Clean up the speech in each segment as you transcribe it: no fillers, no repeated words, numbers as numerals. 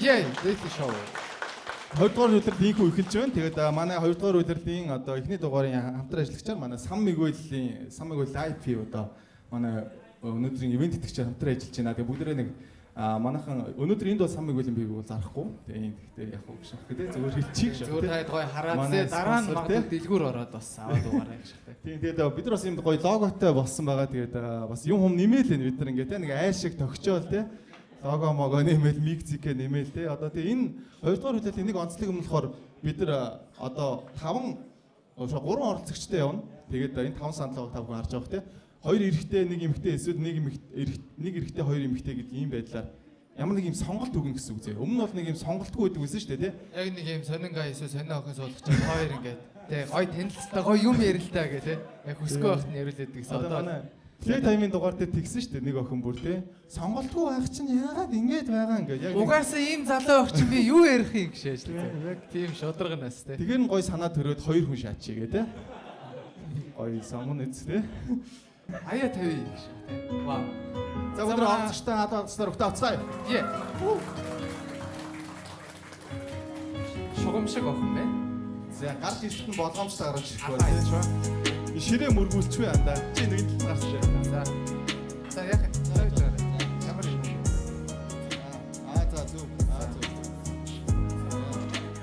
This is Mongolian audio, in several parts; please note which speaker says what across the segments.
Speaker 1: Yeah, this is show.
Speaker 2: 2 дугаар удирдлын инхүү эхэлж байна. Тэгээд манай 2 дугаар удирдлын одоо эхний дугаарын хамтран ажиллагчаар манай Сан Мигуэл Лайф одоо манай өнөөдрийн ивент итгэгчээр хамтран ажиллаж байна. Тэгээд бүгдээрээ нэг манайхан өнөөдөр энд бол Сан Мигуэлийн бийг бол зарахгүй. Тэгээд гэхдээ яг уу гэх гэдэг зүгээр хэлчих шүү.
Speaker 1: Зүгээр таад гоё хараад дараа нь магадгүй дэлгүүр ороод бас аваад угаарай гэх шүү.
Speaker 2: Тийм тэгээд бид нар бас юм гоё логотой болсон байгаа. Тэгээд бас юм нэмээл бид нар ингээд нэг айл шиг тогчоол те. Лого мого нэмэл микзикэ нэмэл те. Одоо тэгээ энэ 2 дугаар хүлээлтийн нэг онцлог юм болохоор бид нар одоо 3 оролцогчтой явна. Тэгээд энэ 5 саналгыг та бүхэн харж байгаа те. 2 эрэгтэй, 1 эмэгтэй эсвэл 1 эрэгтэй, 2 эмэгтэй гэдэг ийм байдлаар ямар нэг юм сонголт өгнө гэсэн үг зөө. Өмнө нь бол нэг юм сонголтгүй байдаг байсан шүү дээ тий.
Speaker 1: Яг нэг юм сонингаа эсвэл сонио охин суулгах чинь хоёр ингээд тий гой танилцтай гой юм ярилтаа гэх тий. Яг хүсгүй байхад нь яриулдаг гэсэн. Одоо
Speaker 2: плей таймын дугаар дээр тэгсэн шүү дээ нэг охин бүр тий. Сонголтгүй байх чинь яагаад ингэж байгаа юм гээд яг
Speaker 1: угаасаа ийм залуу охин чинь би юу ярих юм гэж шээжлээ. Яг тийм шударганаас тий.
Speaker 2: Тэгэхээр нь гой санаа төрөөд 2 хүн шаачие гээ тий. Гой сонгоно үз тий.
Speaker 1: Аяа тавь гэж тий. Вау.
Speaker 2: За өнөөдөр онцгчтай надад онцлоор өгтөө авцгаа.
Speaker 1: Е. Шугамшиг охин байна.
Speaker 2: За гар дэвшилт нь болгоомжтой гарч ирэх байна. И ширээ мөргүүлчихвэ андаа. Чи нэг нь гарч ирээ.
Speaker 1: За. За яг ямар юм.
Speaker 2: За зүг.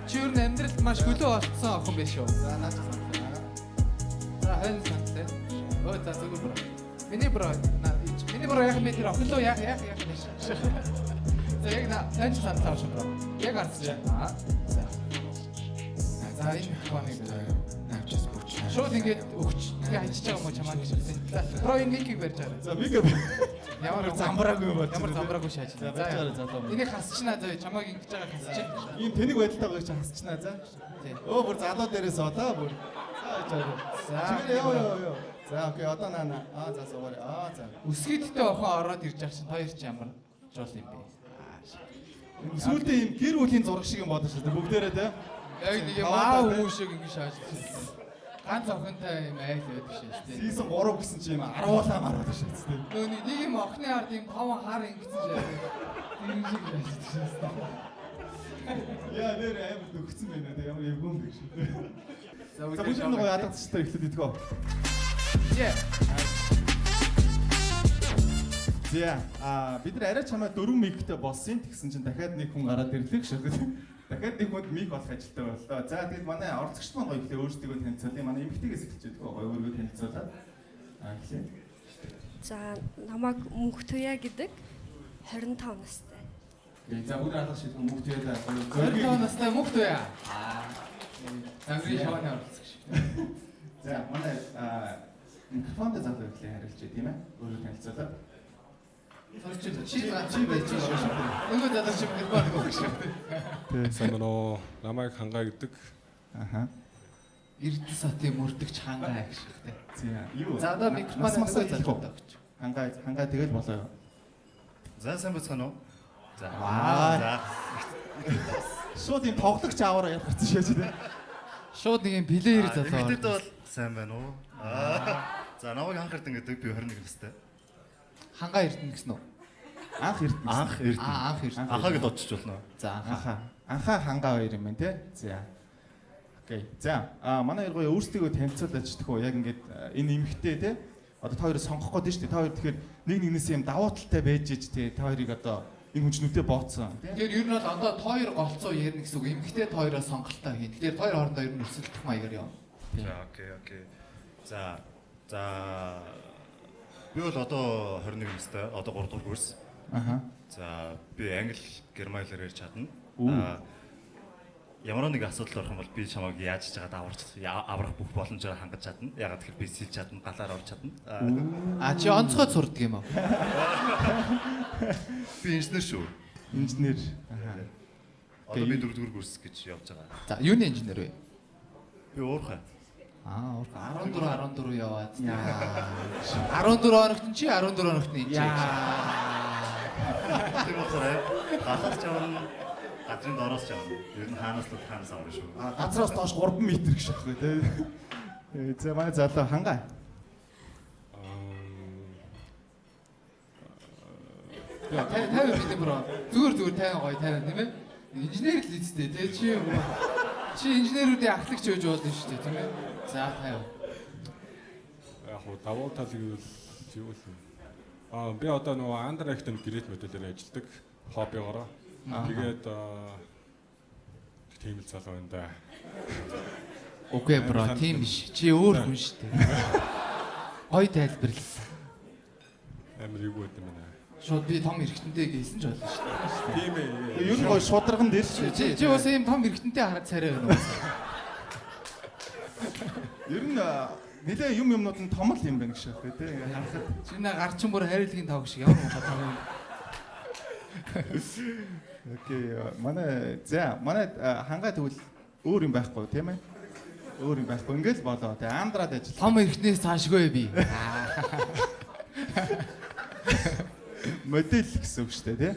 Speaker 1: Чи юу нэмдрэлт маш хөлөө болцсон охин биш үү?
Speaker 2: За наач.
Speaker 1: За хэн сантай. Өө за зүг бро. Миний бро яг би тэр охин лоо яг биш. За яг наа ч сантай шүү бро. Яг арч. За. За энэ хоног навчс бүч. Шууд ингээд өгч ингээ хажиж байгаа юм уу чамаа гэж хэлсэн. За бро энэ микийг барьж байгаа.
Speaker 2: За мик
Speaker 1: ямар
Speaker 2: замбраагүй байна.
Speaker 1: Ямар замбраагүй шааж.
Speaker 2: За барьж байгаа.
Speaker 1: Энийг хасчихна зөө чамааг ингэж байгаа хасчих.
Speaker 2: Ийм тэнэг байдалтайгаа чи хасчихна за. Өө бүр залуу дээрээс одоо бүр. За яа. За окей одоо наа. За суугаарай. За.
Speaker 1: Үсгийдтэй охин ороод ирж байгаа чинь хоёр ч ямар жол юм бэ.
Speaker 2: Сүүлдээ ийм гэр бүлийн зураг шиг юм бодож шүү дээ бүгдээрээ те.
Speaker 1: Яг нэг юм аа хүү шиг ингэ шааж. Ганц охинтой юм айл байдаг шээ тэ.
Speaker 2: Сизон 3 гэсэн чи юм 10-аа мараад шээ тэ.
Speaker 1: Нөө нэг юм охины ард юм 5 хар ингэсэн шээ. Тэр шиг шааж шээ.
Speaker 2: Яа нэр амар дөгцсөн байна те ямар эвгүй юм бэ шүү. За бүгд нэг гоё ядагдчихтай ихлэд идэгөө.
Speaker 1: Е.
Speaker 2: За бид нар арай чамаа 4 миктэй болсон тэгсэн чинь дахиад нэг хүн гараад ирлээ шүү. Дахиад нэг хүнд мик болох ажилтай боллоо. За тэгээд манай оролцогчд маань гоё ихлэ өөрсдөө танилцуулъя. Манай эмэгтэйгээс эхэлчихэдэг гоё өөрийгөө танилцуулаад. Эхлэе.
Speaker 3: За намайг Мөнх Туяа гэдэг 25 настай.
Speaker 2: За бүгд хаалга шийдэх Мөнх Туяа.
Speaker 1: 25 настай Мөнх Туяа. Загрын шавны оролцогч.
Speaker 2: За манай микрофонд залуу ихлэ харилж байна тийм ээ. Өөрийгөө танилцуулаад.
Speaker 1: Чи байж байгаа. Нөгөө залуу чи микрофон өгөх шүү.
Speaker 4: Тэг сайн байна. Намайг хангай гэдэг.
Speaker 2: Аха.
Speaker 1: Эрдэнэ сатын мөрдөгч хангай гэх шүү дээ.
Speaker 2: За юу?
Speaker 1: За одоо микрофон залуу өгч.
Speaker 2: Хангай тэгэл болоо.
Speaker 5: За сайн бацгаана уу? За.
Speaker 2: За. Шууд юм тоглогч аваараа ялгарсан шээж дээ.
Speaker 1: Шууд нэг юм плеер залуу.
Speaker 5: Тэгэхдээ бол сайн байна уу? За намайг анх ирдэн гэдэг би 21 настай.
Speaker 1: Хангай эрдэнэ гэсэн үү?
Speaker 2: Анх эрдэнэ.
Speaker 5: Анх ирдэн.
Speaker 1: Анх эрдэнэ.
Speaker 5: Анхаа гэж бодчих болно.
Speaker 1: За
Speaker 2: Анхаа хангай хоёр юм байна те. За. Окей. За манай хоёр өөрсдөө танилцуулж чаддаг уу? Яг ингээд энэ эмэгтэй те. Одоо та хоёрыг сонгох гээд шүү дээ. Та хоёр тэгэхээр нэг нэгнээс юм давуу талтай байж ич те. Та хоёрыг одоо энэ хүчнүүдэд бооцсон.
Speaker 1: Тэгэхээр ер нь бол одоо тойр голцоо ярина гэсэн үг. Эмэгтэй тойроо сонголтоо хийн. Тэгэхээр тойр хоорондоо ер нь өрсөлдөх маягаар явна.
Speaker 5: За окей. За би бол одоо 21 настай. Одоо 3 дугаар курс.
Speaker 2: Аха.
Speaker 5: За би англи, германлаар ярьж чадна. Ямар нэг асуудал орох юм бол би чамайг яаж ч жагаад аврах бүх боломжоор хангаж чадна. Ягаад гэхээр би сэлж чадна, галаар орж чадна.
Speaker 1: Чи онцгой сурдаг юм уу?
Speaker 5: Би инженер шүү.
Speaker 2: Инженер.
Speaker 5: Одоо би 4 дугаар курс гэж явж байгаа.
Speaker 1: За юуны инженер вэ?
Speaker 5: Би уурхай.
Speaker 1: 14 яваад. 14 хоногт чи 14 хоногт нь инженер.
Speaker 5: Тэр болохоор галаас чавна, газрын дороос чавна. Ер нь хаанаас л хаанаас авна шүү.
Speaker 2: Газраас доош 3 м гэж аахгүй те. За манай залуу хангай.
Speaker 1: Тавь бид бро. Зүгээр 50 гоё 50 тийм ээ. Инженер л үстэй тий чи инженерүүдийн ахлагч байж болно шүү дээ тийм ээ. За таа.
Speaker 4: Яг хуу давуу тал гэвэл юу вэ? Би одоо нөгөө андерактын гэрээт модельээр ажилладаг хоббигоороо. Тэгээд тийм л залуу байна да.
Speaker 1: Окей бро, тийм биш. Чи өөр хүн шүү дээ. Гой тайлбарлаа.
Speaker 4: Амар юу гэдэг юм бэ?
Speaker 1: Шууд би том эргэнтэнтэй гээсэн ч болно шүү дээ.
Speaker 4: Тийм ээ.
Speaker 2: Ер нь гой шударган дээр шүү.
Speaker 1: Чи бас ийм том эргэнтэнтэй хараад царай байна уу?
Speaker 2: Ер нь нэлээ юмнууд нь том л юм байна гэж байна тий. Харахад
Speaker 1: Чиний гарчин бүр хайрлагийн тавг шиг ямар муухай тав юм.
Speaker 2: окей. Манай хангаа тэгвэл өөр юм байхгүй тийм ээ. Өөр юм байхгүй. Ингээл болоо. Тэгээ амдраад ажил.
Speaker 1: Том эргэнтнээс цаашгүй би.
Speaker 2: Модель гэсэн үг шүү дээ тий.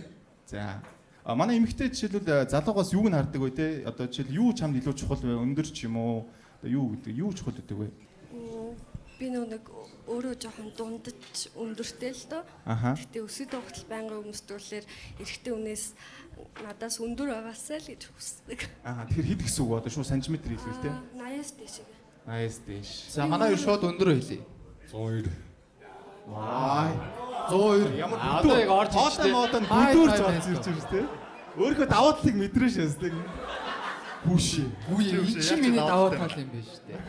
Speaker 2: За. Манай эмэгтэй жишээлбэл залуугаас юуг нь хардаг вэ тий? Одоо жишээл юу чамд илүү чухал вэ? Өндөр ч юм уу? Одоо юу гэдэг? Юу чухал гэдэг вэ?
Speaker 3: Би нэг өөрөө жоохон дундаж өндөртэй л доо.
Speaker 2: Аха.
Speaker 3: Гэтэ өсөд тогтол байнгын өмсдүүлээр эрэгтэй хүнээс надаас өндөр байгаасаа л гэж хүсдэг.
Speaker 2: Тэгэхээр хэд гэсэн үг одоо шууд сантиметр хэлвэл тий?
Speaker 3: 80-аас дээш.
Speaker 2: 80-аас дээш.
Speaker 1: За манай хоёр шууд өндөр хэлье.
Speaker 4: 102.
Speaker 2: Вай.
Speaker 1: 102.
Speaker 2: Ямар
Speaker 1: одоо яг орж ирж
Speaker 2: байна. Модон бүдүүрч орж ирж байна тий. Өөрийнхөө даваа талыг мэдрэж шээсдэг. Хүүшээ.
Speaker 1: Үгүй чи миний даваа тал юм байна шүү дээ.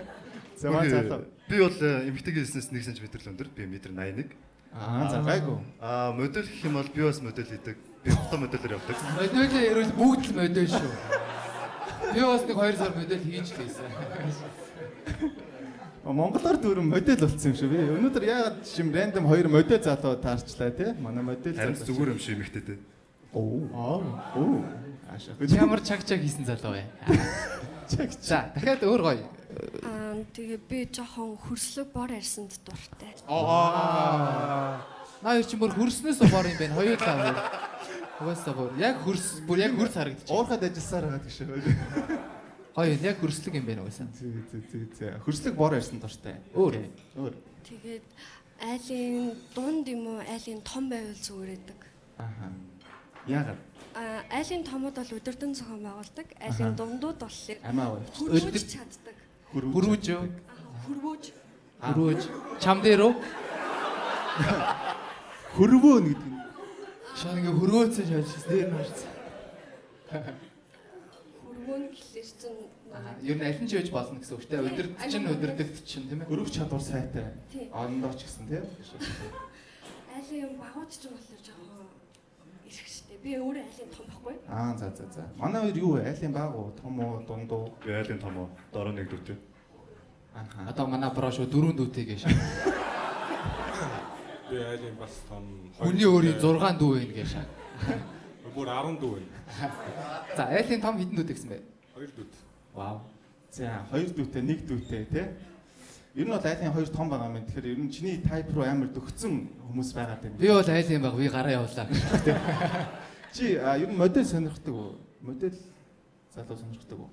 Speaker 2: За маа залуу.
Speaker 6: Би бол эмэгтэйгийн хэлснээс 1 см л өндөр. Би 1.81 м.
Speaker 2: За гайгүй.
Speaker 6: Модель гэх юм бол би бас модель хийдэг. Би фото модельээр явдаг.
Speaker 1: Модель ерөөс бүгд л модель шүү. Би бас нэг 2 сар модель хийж лээсэн.
Speaker 2: Монголоор дөрөв модель болсон юм шүү. Би өнөөдөр яагаад шим рандом 2 модель залуу таарчлаа тий? Манай модель
Speaker 6: Харин зүгээр юм шиг эмэгтэйтэй.
Speaker 2: Оо. Ашиг.
Speaker 1: Ямар чаг хийсэн залуу вэ? За дахиад өөр гоё.
Speaker 3: Тэгээ би жоохон хөрслөг бор арьсанд дуртай.
Speaker 1: Наа чи бүр хөрснөөс бор юм байна. Хоёулаа. Угаасаа бүр яг хөрс харагдчих.
Speaker 2: Уурхад ажилласаар байгаа гэж шүү.
Speaker 1: Гоё яг хөрслөг юм байна угаасаа.
Speaker 2: Зэ. Хөрслөг бор ярьсан дуртай.
Speaker 1: Өөр.
Speaker 3: Тэгээд айлын дунд юм уу, айлын том байвал зүгээр байдаг.
Speaker 2: Аха. Яагаад?
Speaker 3: Айлын томууд бол өдөрдөн зохион байгуулдаг. Айлын дундууд болохоор
Speaker 2: Амаа бай.
Speaker 3: хөрвөж чаддаг.
Speaker 1: Хөрвөж юу?
Speaker 3: Хөрвөж.
Speaker 1: Чам дээр үү?
Speaker 2: Хөрвөө гэдэг нь.
Speaker 1: Шаа ингээ хөрвөөцөж ажиллаж дээр нь харцсан.
Speaker 3: Хөрвөн гэхэлэр чинь
Speaker 1: Ер нь аль нь ч байж болно гэсэн үг тийм. Өдөрдөгт чинь тийм ээ.
Speaker 2: Өрөв чадвар сайтай.
Speaker 3: Тийм.
Speaker 2: Ондоо ч гэсэн тийм.
Speaker 3: айлын юм багууд ч болохоор жоохон эргэжтэй. Би өөрөө айлын том байхгүй.
Speaker 2: За. Манай хоёр юу вэ? Айлын баг уу, том уу, дундуу?
Speaker 6: Би айлын том уу, дороо нэг дүүтэй.
Speaker 2: Аха.
Speaker 1: Одоо манай бро шууд 4 дүүтэй гээш.
Speaker 4: Би айлын бас том.
Speaker 1: Хүний өөрийн 6 дүү байна гээш.
Speaker 4: Бүр 10 дүү байна.
Speaker 1: За айлын том хэдэн дүүтэй гэсэн бэ?
Speaker 4: 2 дүүд.
Speaker 1: Вау.
Speaker 2: За, 2 дүүтэй, 1 дүүтэй тий. Ер нь бол айлын 2 том байгаа юм. Тэгэхээр ер нь чиний тайп руу амар дөгцсөн хүмүүс байгаа юм.
Speaker 1: Би бол айлын баг би гараа явуулаа гэж.
Speaker 2: Чи ер нь модель сонирхдаг уу? Модель залуу сонирхдаг уу?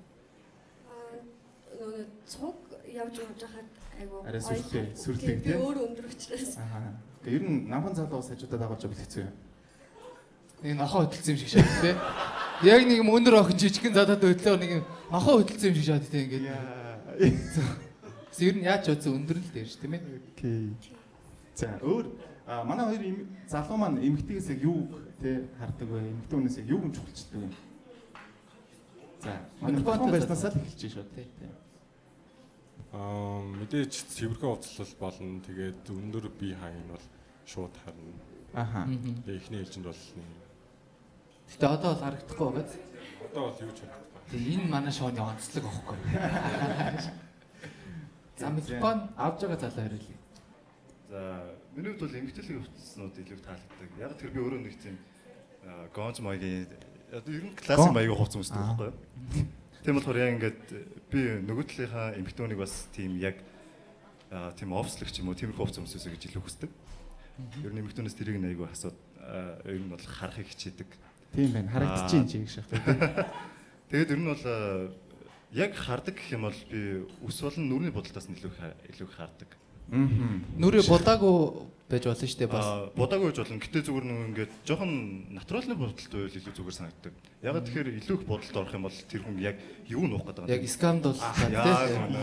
Speaker 3: Нөгөө цуг явж хахад айгу.
Speaker 2: Арай сүртэй
Speaker 3: Би
Speaker 2: тий.
Speaker 3: өөрөө өндөр учраас.
Speaker 2: Аха. Ер нь намхан залуу сажуудад агуулж явах хэцүү юм.
Speaker 1: Нэг нохоо хөдөлсөн юм шиг шат тий. Яг нэг юм өндөр охин жижигхэн задаад хөдлөө нэг юм нохоо хөдөлсөн юм шиг шат тий ингээд. Ер нь яаж ч үзэн өндөр л дээр ш тийм ээ.
Speaker 2: Окей. За өөр манай хоёр залуу маань эмэгтэйгээс яг юу тий хардаг вэ? Эмэгтэй хүнээс яг юу юм чухалчдаг вэ? За манай телефон байснасаа л эхэлж шүү тий.
Speaker 4: Мэдээж цэвэрхэн уцлал болно. Тэгээд өндөр бие хайн бол шууд харна.
Speaker 2: Аха.
Speaker 4: Тэгээд эхний ээлжинд бол
Speaker 1: Гэтэ одоо бол харагдахгүй байгааз.
Speaker 4: одоо бол юу ч харагдахгүй.
Speaker 1: Тэгээ энэ манай шоуны онцлог аахгүй. За микрофон авч байгаа залуу хариулъя.
Speaker 6: За, миний хувьд бол эмэгтэйлэг хувцснууд илүү таалагддаг. Яг тэр би өөрөө нэг тийм гонж маягийн одоо ер нь классик маягийн хувцс өмсдөг байхгүй юу? Тийм болохоор яг ингээд би нөгөө талынхаа эмэгтэйнийг бас тийм яг тийм офслог ч юм уу тиймэрхүү хувцс өмсөөсэй гэж илүү хүсдэг. Ер нь эмэгтэйнээс тэрийг айгүй асууд ер нь бол харахыг хичээдэг.
Speaker 2: Тийм байна. Харагдчих юм чи гэж шахах.
Speaker 6: Тэгээд ер нь бол яг хардаг гэх юм бол би ус болон нүрийн бодолтоос нь илүү хардаг.
Speaker 1: Нүрээ будаагүй байж болно шүү дээ бас.
Speaker 6: Будаагүй гэж болно. Гэтэ зүгээр нэг ингээд жоохон натуралны бодолтой байл илүү зүгээр санагддаг. Ягаад тэгэхээр илүү их бодолд орох юм бол тэр хүн яг юу нуух гэдэг
Speaker 1: Яг скандал
Speaker 6: тийм.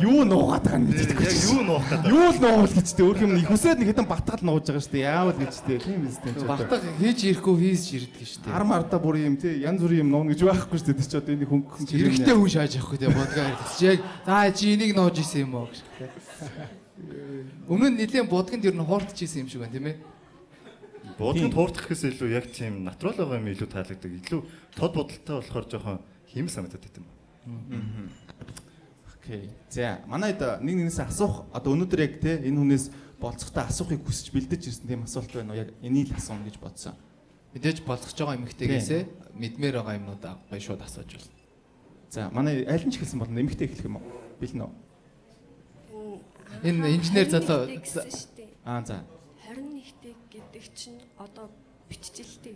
Speaker 2: Юу нуугаад байгаа юм бэ?
Speaker 6: Яг юу нуух гэдэг.
Speaker 2: Юу л нуувал гэжтэй өөр юм хүсээд нэг хэдэн батгал нууж байгаа шүү дээ. Яавал гэжтэй. Тийм биз дээ.
Speaker 1: Багтаг хийж ирэхгүй хийж ирдэг шүү дээ.
Speaker 2: Ар марда бүр юм тий янз бүрийн юм нуун гэж байхгүй шүү дээ. Чи одоо энийг хөнгөн
Speaker 1: Хэрэгтэй хүн шааж авахгүй те бодгаа хэлж яг за чи энийг нууж исэн юм уу гэж те. Өмнө нь нэлийн будганд ер нь хуурдж исэн юм шиг байна тийм ээ.
Speaker 6: Будганд хуурдах гэхээс илүү яг тийм натурал байгаа юм илүү таалагддаг. Илүү тод бодолтой болохоор жоохон хийм санагдаад байт юм.
Speaker 2: Окей. За манайд нэг нэгнээс асуух одоо өнөөдөр яг те энэ хүнээс болцохтой асуухыг хүсэж бэлдэж ирсэн тийм асуулт байна уу? Яг энийг л асуун гэж бодсон.
Speaker 1: Мэдээж болгож байгаа эмэгтэйгээсээ мэдмээр байгаа юмнуудаа гоё шууд асууж байна.
Speaker 2: За манай аль нь ч хэлсэн бол нэмэгтэй эхлэх юм уу? Бэлэн үү?
Speaker 1: Энэ инженер залуу
Speaker 3: гэсэн шүү дээ.
Speaker 2: За.
Speaker 3: 21-т гэдэг чинь одоо бичжилтэй.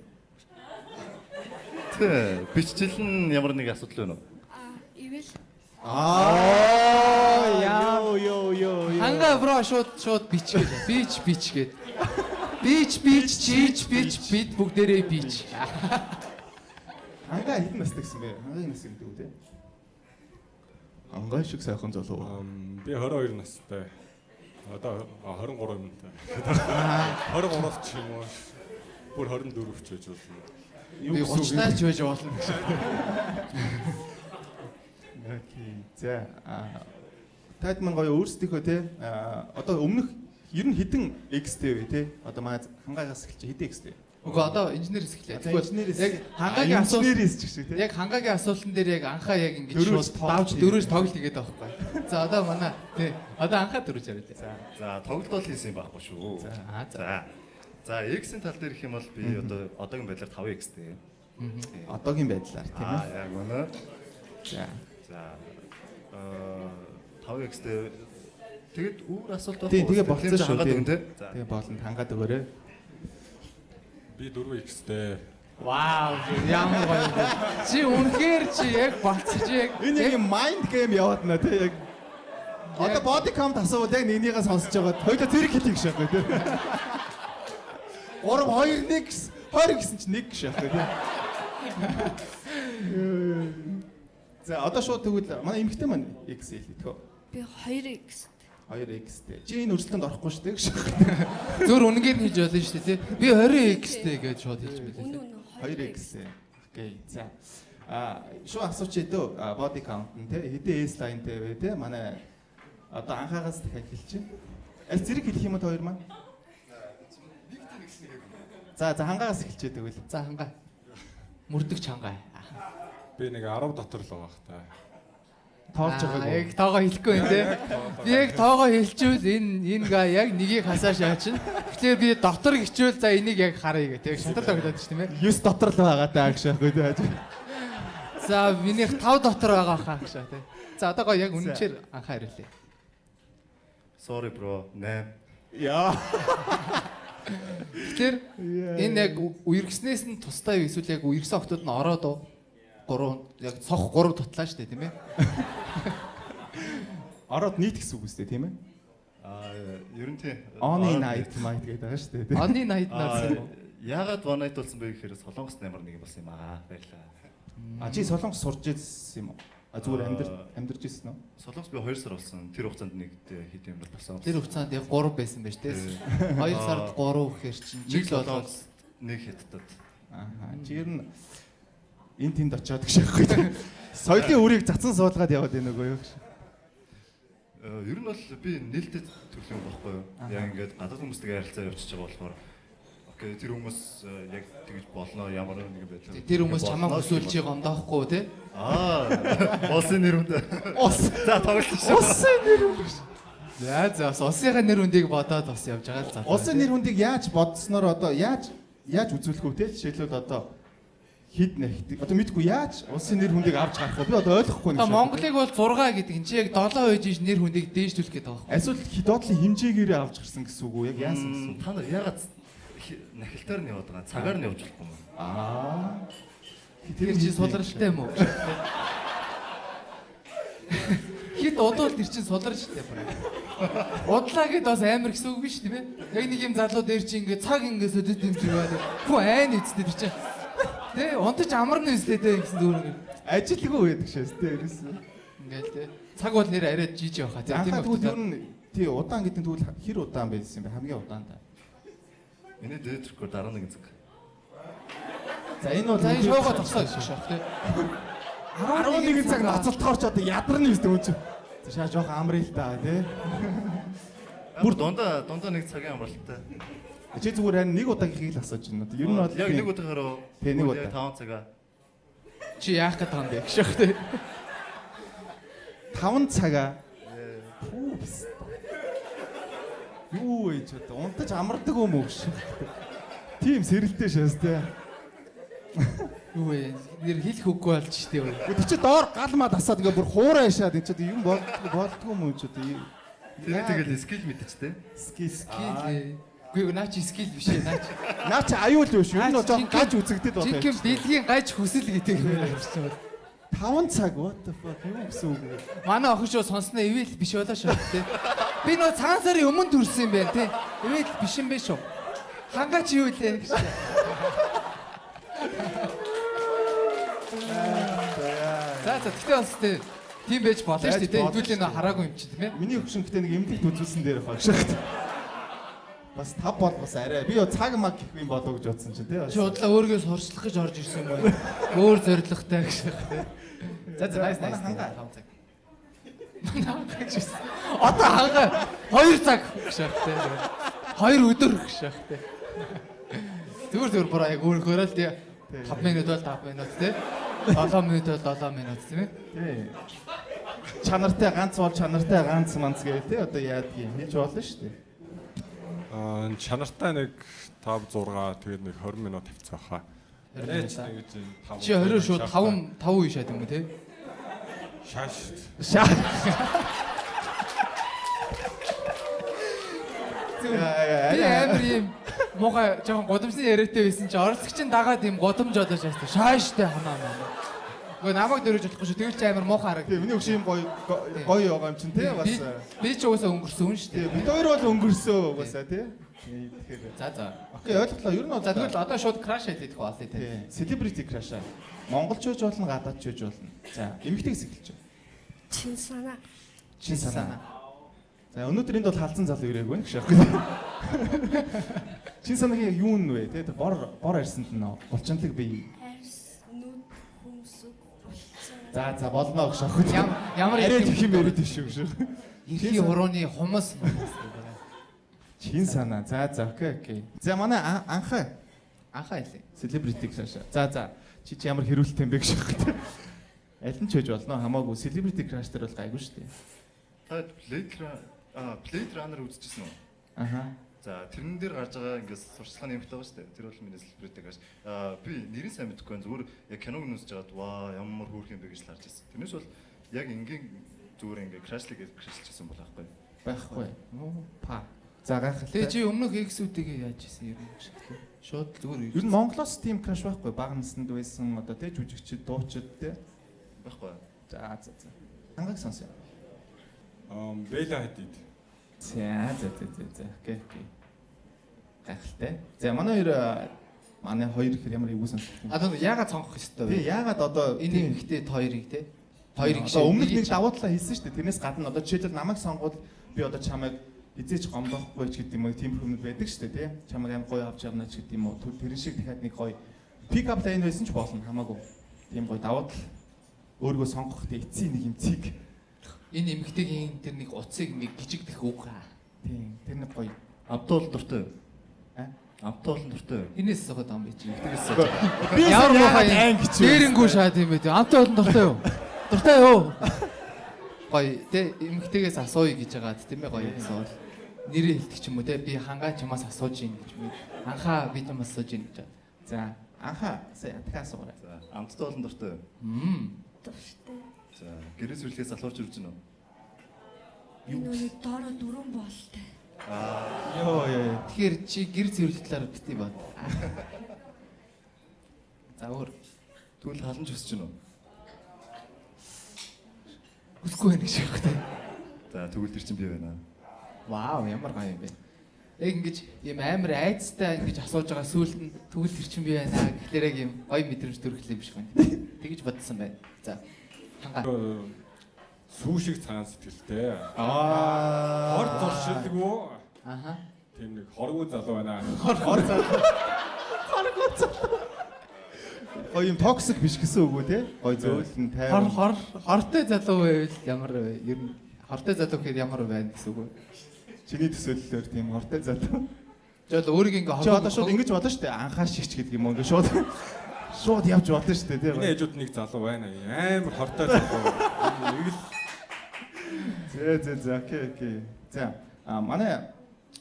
Speaker 6: Тэ бичжил нь ямар нэг асуудал байна уу?
Speaker 3: Ивэл
Speaker 2: Ёо.
Speaker 1: ханга бро шууд бич гэж. Бич гээд. Бич чийч бид бүгдээрээ бич.
Speaker 2: Ангаа хэдэн настай гэсэн бэ? Ангаа нас гэдэг үү те? Ангаа шиг сайхан залуу.
Speaker 4: Би 22 настай. Одоо 23 юм та. 23 ч юм уу. Бүр 24 ч байж болно.
Speaker 1: Би 30 таач байж болно.
Speaker 2: Окей. За таад мань гоё өөрсдийнхөө те одоо өмнөх ер нь хэдэн X-тэй вэ те? Одоо манай хангаагаас эхэлж хэдэн X-тэй?
Speaker 1: Үгүй одоо инженероос эхлэе. Тэгвэл яг хангагийн
Speaker 2: инженерээс ч гэх шиг те.
Speaker 1: яг хангагийн асуултан дээр яг анхаа яг ингэж шууд давж дөрөөж тоглолт хийгээд байгаа байхгүй. За одоо манай тий одоо анхаа дөрөж яриулъя.
Speaker 6: За тоглолт хийсэн байхгүй шүү. За X-ийн тал дээр их юм бол би одоо одоогийн байдлаар 5X-тэй.
Speaker 2: Одоогийн байдлаар тийм ээ.
Speaker 6: Яг үнэ.
Speaker 2: За
Speaker 6: 5X-тэй тэгэд өөр асуулт байна.
Speaker 2: тий тэгээ болцсон шүү
Speaker 6: дээ.
Speaker 2: Тэгээ болонд хангаад өгөөрэй.
Speaker 4: Би 4X-тэй.
Speaker 1: Вау ямар гоё юм бэ. Чи үнэхээр чи яг болцсон чи яг
Speaker 2: Энэ яг майнд гейм яваад нэ тий яг одоо body count асуувал яг нэгнийгээ сонсож байгаа. Хоёулаа зэрэг хэлэх гэж шахах тий. 3 2 1 20 гэсэн чинь 1 гэж шахах тий. За одоо шууд тэгвэл манай эмэгтэй маань X хэлэтгэв.
Speaker 3: би 2x
Speaker 2: 2X-тэй. Чи энэ өрсөлдөнд орохгүй шүү дээ гэж.
Speaker 1: зөөр үнэнгээр нь хийж болно шүү дээ тий. Би 20x-тэй гэж шууд хийж билээ.
Speaker 3: үнэн
Speaker 2: 2X-тэй. Окей. За. Шууд асууч хэдөө body count нь те хэдэн S line-тэй вэ те манай одоо анхаагаас дахиад хэлчих. Аль зэрэг хэлэх юм уу та хоёр маань? За хангаагаас эхэлчихэд тэгвэл.
Speaker 1: За хангаа. Мөрдөгч хангаа.
Speaker 4: Би нэг 10 дотор л байгаа та.
Speaker 2: Тоолж байгаагүй.
Speaker 1: Яг тоогоо хэлэхгүй юм те. Би яг тоогоо хэлчихвэл энэ га яг нэгийг хасаа шаачна. Тэгэхээр би дотор гिचвэл за энийг яг харъя гэх. Яг шатар тогтоод ч тийм ээ.
Speaker 2: 9 дотор л байгаа даа гэж шахахгүй те.
Speaker 1: За минийх 5 дотор байгаа хаа гэж те. За одоо гоё яг үнэнчээр анхаа хариулъя.
Speaker 6: Sorry bro. 8.
Speaker 2: Яа.
Speaker 1: Тэгэхээр энэ яг үерхснээс нь тустай юу эсвэл яг үерхсэн октод нь ороод уу? 3 яг цох 3 тутлаа шүү дээ тийм ээ.
Speaker 2: Ороод нийт гэсэн үг үстэй тийм ээ.
Speaker 6: Ер нь тийм.
Speaker 2: Оны night гэдэг байгаа шүү дээ.
Speaker 1: Оны night наас юм уу?
Speaker 6: Яагаад one night болсон бэ гэхээр Солонгос нэмэр нэг болсон юм аа. Баярлаа.
Speaker 2: Чи Солонгос сурж ирсэн юм уу? Зүгээр амьдарч ирсэн үү?
Speaker 6: Солонгос би 2 сар болсон. Тэр хугацаанд нэг хэд юм болсон.
Speaker 1: Тэр хугацаанд яг 3 байсан байж тээ. 2 сард 3 гэхээр чинь жил болоод
Speaker 6: нэг хэдтад.
Speaker 2: Чи ер нь энэ тэнд очиод гэж байхгүй. Соёлын үрийг цацсан суулгаад яваад байна уу юу?
Speaker 6: Ер нь бол би нээлттэй төлөв юм баггүй юу? Яг ингээд гадаад хүмүүстэйгээ харилцаа явуулчихж байгаа болохоор окей тэр хүмүүс яг тэгж болно ямар нэгэн байдлаар.
Speaker 1: тэр хүмүүс чамаа хүсүүлж байгаа юм даахгүй тий?
Speaker 6: Улсын нэр хүнд. За тоглолт шүү.
Speaker 2: Улсын нэр хүнд.
Speaker 1: За улсынхаа нэр хүндийг бодоод бас явж байгаа л залуу.
Speaker 2: Улсын нэр хүндийг яаж бодсноор одоо яаж үзүүлэх үү те? Жишээлбэл одоо хэд нэхдэг. Одоо мэдгүй яаж улсын нэр хүндийг авч гарах вэ? Би одоо ойлгохгүй нэг.
Speaker 1: Монголыг бол 6 гэдэг нь чи яг 7 үеж нэр хүндийг дээшлүүлэх гэдэг байгаа.
Speaker 2: Эсвэл доотлын хэмжээгээрээ авч гарсан гэсэн үг үү? Яг яасан гэсэн үг?
Speaker 6: Та нар ягаад нахилтаар нь яваад байгаа? Цагаар нь явж болохгүй юм.
Speaker 1: Тэр чи сулралтай юм уу? Хит удвал тэр чинь суларч штэ бүр. Удлаа гэд бас амар гэсэн үг биш тийм ээ. Яг нэг юм залуу дээр чи ингээ цаг ингээ сөдөд юм шиг байна. Хүү айн эцтэй тэр чинь. Тэ унтаж амарна үстэй тэ гэсэн зүгээр нэг.
Speaker 2: Ажилгүй байдаг шээс тэ ерөөсөө.
Speaker 1: Ингээл тэ. Цаг бол нэр арай жижиг байхаа тийм
Speaker 2: Анхаа тэгвэл ер
Speaker 1: үү.
Speaker 2: нь тий удаан гэдэг нь тэгвэл хэр удаан байсан юм бэ? Хамгийн удаан та.
Speaker 6: Миний дээд рекорд 11 цаг.
Speaker 2: За энэ бол
Speaker 1: За энэ шоугаа тусаа гэж шах тэ.
Speaker 2: 11 цаг ноцолтохоор ч одоо ядарна юм шүү дээ. За шаа жоох амрын л та тий.
Speaker 6: Бүр дундаа нэг цагийн амралтай.
Speaker 2: Чи зүгээр харин нэг удаа хийх л асууж байна. Ер нь бол
Speaker 6: Яг нэг удаагаар
Speaker 2: Тий, нэг удаа.
Speaker 6: 5 цагаа.
Speaker 1: Чи яах гэдэг юм бэ гэж шах тэ.
Speaker 2: 5 цагаа. Юу вэ ч одоо унтаж амардаг юм уу гэж. Тийм сэрэлтэй шээс тий.
Speaker 1: Юу вэ? Нэр хэлэх үгүй болж штэ юу.
Speaker 2: Тэр чи доор гал маа тасаад ингээ бүр хуурай шаад энэ ч одоо юм болдгоо юм уу ч одоо юм.
Speaker 6: Тэгэл скил мэдчихтэй.
Speaker 2: Скил.
Speaker 1: Скил. Үгүй наа чи скил биш ээ наа чи.
Speaker 2: Наа чи аюул юу шүү. Ер нь жоо гаж үзэгдэд байна.
Speaker 1: Жинхэнэ бэлгийн гаж хүсэл гэдэг юм байна.
Speaker 2: 5 цаг what the fuck юу гэсэн үг вэ?
Speaker 1: Манай охин шоо сонсноо ивэл биш болоо шүү дээ. Би нөө цагаан сарын өмнө төрсөн юм байна тий. Ивэл биш юм бэ шүү. Хангаач юу лээ гэж. За тэгтээ бас тий тийм байж болно шүү дээ. Хэдүүлээ нөө хараагүй юм чи тийм ээ.
Speaker 2: Миний өгшин гэтээ нэг эмдэгт үзүүлсэн дээр баг шахт. Бас 5 бол бас арай. Би цаг маг гэх юм болоо гэж бодсон чи тий.
Speaker 1: Чи удлаа өөргөө сурчлах гэж орж ирсэн юм байна. Өөр зоригтой гэж тий. За nice
Speaker 2: хангаа
Speaker 1: 5 цаг. Хангаа гэж. Одоо хангаа 2 цаг гэж тий. 2 өдөр гэж тий. Зүгээр бүр яг өөрөөр л тий. 5 минут бол 5 минут тий. 7 минут бол 7 минут тийм ээ.
Speaker 2: Тий. Чанартай ганц бол чанартай ганц манц гээл тий. Одоо яадаг юм хийж болно шүү дээ.
Speaker 4: Чанартай нэг 5 6 тэгээд нэг 20 минут тавьцаа хаа. Ээж тэгэж 5.
Speaker 1: Чи 20 шууд 5 үе шат юм уу те?
Speaker 4: Шааш.
Speaker 1: Би амар юм муухай жоохон годомсны яриатай байсан чи оролцогчийн дагаад юм годомж одоо шаастай. Шааштай ханаа. Гэхдээ намайг дөрөж болохгүй шүү. Тэгэл чи амар муухай хараг.
Speaker 2: Тий, миний өгшин гоё байгаа юм чинь тий бас.
Speaker 1: Би ч угаасаа өнгөрсөн хүн шүү
Speaker 2: Тий,
Speaker 1: дээ.
Speaker 2: бид хоёр бол өнгөрсөө угаасаа тий. Тэгэхээр
Speaker 1: За.
Speaker 2: окей ойлголоо. Ер нь бол
Speaker 1: За тэгвэл одоо шууд краш хийх болъё те.
Speaker 2: тий. Celebrity crush аа. Монголчууж болно, гадаадчууж болно. За, эмэгтэйгээс эхэлж байна.
Speaker 3: Чин санаа.
Speaker 2: Чин санаа. За, өнөөдөр энд бол халдсан залуу ирээгүй байх шээ. Чин санаагийн юу нь вэ? Тэ бор арьсанд нь булчинлаг бий.
Speaker 3: Арьс, нүд, хүмсэг, булчин.
Speaker 2: За болно гэж шахах.
Speaker 1: Ямар
Speaker 2: арай их юм яриад биш шүү.
Speaker 1: эрхийн урууны хумс.
Speaker 2: Чин санаа. За окей. За манай анхаа
Speaker 1: Анхаа хэлээ.
Speaker 2: celebrity crush. За. Чи ямар хэрүүлтэй юм бэ гэж шахах. Аль нь ч хийж болно хамаагүй celebrity crush дээр бол гайгүй шүү дээ.
Speaker 6: Та Blade Runner үзчихсэн үү?
Speaker 2: Аха.
Speaker 6: За тэрэн дээр гарч байгаа ингээс сурчлагын нэмэлт байгаа шүү дээ. Тэр бол миний celebrity crush. Би нэрийг сайн мэдэхгүй байна. Зүгээр яг киног нүсэж жагаад ваа ямар хөөрх юм бэ гэж харж байсан. Тэрнээс бол яг ингийн зүгээр ингээ crush-лыг crush-лжсэн бол аахгүй.
Speaker 2: Байхгүй. Па. За гайхал.
Speaker 1: Тэгээ чи өмнөх X-үтэйгээ яаж хийсэн юм шиг те. Шууд зүгээр
Speaker 2: Ер нь Монголоос тийм crush байхгүй. Бага наснд байсан одоо тэ жүжигчд, дуучид тэ
Speaker 6: Байхгүй.
Speaker 2: За. Хангааг сонсё.
Speaker 4: Бэла хадид.
Speaker 2: За. Окей. Гайхалтай. За манай хоёр ихэр ямар юу сонсох юм.
Speaker 1: Одоо яагаад сонгох ёстой вэ?
Speaker 2: Тий, яагаад одоо
Speaker 1: Энэ ихтэй хоёрыг те. Хоёрыг
Speaker 2: одоо өмнөх нэг давуу талаа хийсэн шүү дээ. Тэрнээс гадна одоо жишээлбэл намайг сонгоод би одоо чамайг хизээч гомдохгүй ч гэдэг юм уу тийм хүмүүс байдаг шүү дээ, тий. Чамайг аим гоё авч явна ч гэдэг юм уу. Тэрэн шиг дахиад нэг гоё pick up line байсан ч болно хамаагүй. Тийм гоё давуу тал өөрийгөө сонгох тэ эцсийн нэг юм цэг.
Speaker 1: Энэ эмэгтэйгийн тэр нэг уцыг ингээ гжигдэх үг хаа.
Speaker 2: Тийм. Тэр нэг гоё.
Speaker 6: Амтуул дуртай.
Speaker 2: А?
Speaker 6: Амтуул дуртай.
Speaker 1: Энэс соход ам бич.
Speaker 2: Би
Speaker 1: Ямар муухай
Speaker 2: ангич.
Speaker 1: дээрэнгүү шаад юм бэ? Амтай болон дуртай юу? Дуртай юу? Гоё тэ эмэгтэйгээс асууя гэж байгаа тийм ээ гоё асуувал. Нэрээ хэлдэг ч юм уу те би хангаа чамаас асууж ийн гэж би. Анхаа би чамаас асууж ийн гэж.
Speaker 2: За. Анхаа сая дахиад асуурай.
Speaker 6: За амтуул дуртай.
Speaker 3: Дуртай.
Speaker 6: За гэрээс үлгээс залуурч үрж гэнэ үү?
Speaker 3: Энэ үний доороо дөрөн болтой.
Speaker 2: Йоо.
Speaker 1: Тэгэхээр чи гэр зэрлэх талаар бити бод. За өөр
Speaker 6: Тэгвэл халанч өсөж гэнэ үү?
Speaker 1: Хүсгүй байх шиг байна.
Speaker 6: За тэгвэл тэр чинь би байна.
Speaker 1: Вау, ямар гоё юм бэ. Яг ингэж юм амар айцтай ингэж асууж байгаа сүүлд нь тэгвэл тэр чинь би байна. Тэгэхээр яг юм гоё мэдрэмж төрөхлөө юм шиг байна. Тэгэж бодсон байна. За. Хангаа.
Speaker 4: Сүү шиг цагаан сэтгэлтэй.
Speaker 2: Аа.
Speaker 4: Хор туршилгүй.
Speaker 1: Аха.
Speaker 4: Тийм нэг хоргүй залуу байна.
Speaker 2: Хор залуу. Гоё юм токсик биш гэсэн үг үү те? Гоё зөөлөн тайван.
Speaker 1: Хортой залуу байвал ямар вэ? Ер нь хортой залуу гэхээр ямар байна гэсэн үг вэ?
Speaker 2: Чиний төсөөллөөр тийм хортой залуу.
Speaker 1: Жол өөрийг ингээ
Speaker 2: Чи одоо шууд ингэж бодно шүү дээ. Анхаас шигч гэдэг юм уу ингээ шууд явж бодно шүү дээ тийм.
Speaker 4: Миний хажууд нэг залуу байна. Амар хортой залуу. Нэг л
Speaker 2: За окей. За манай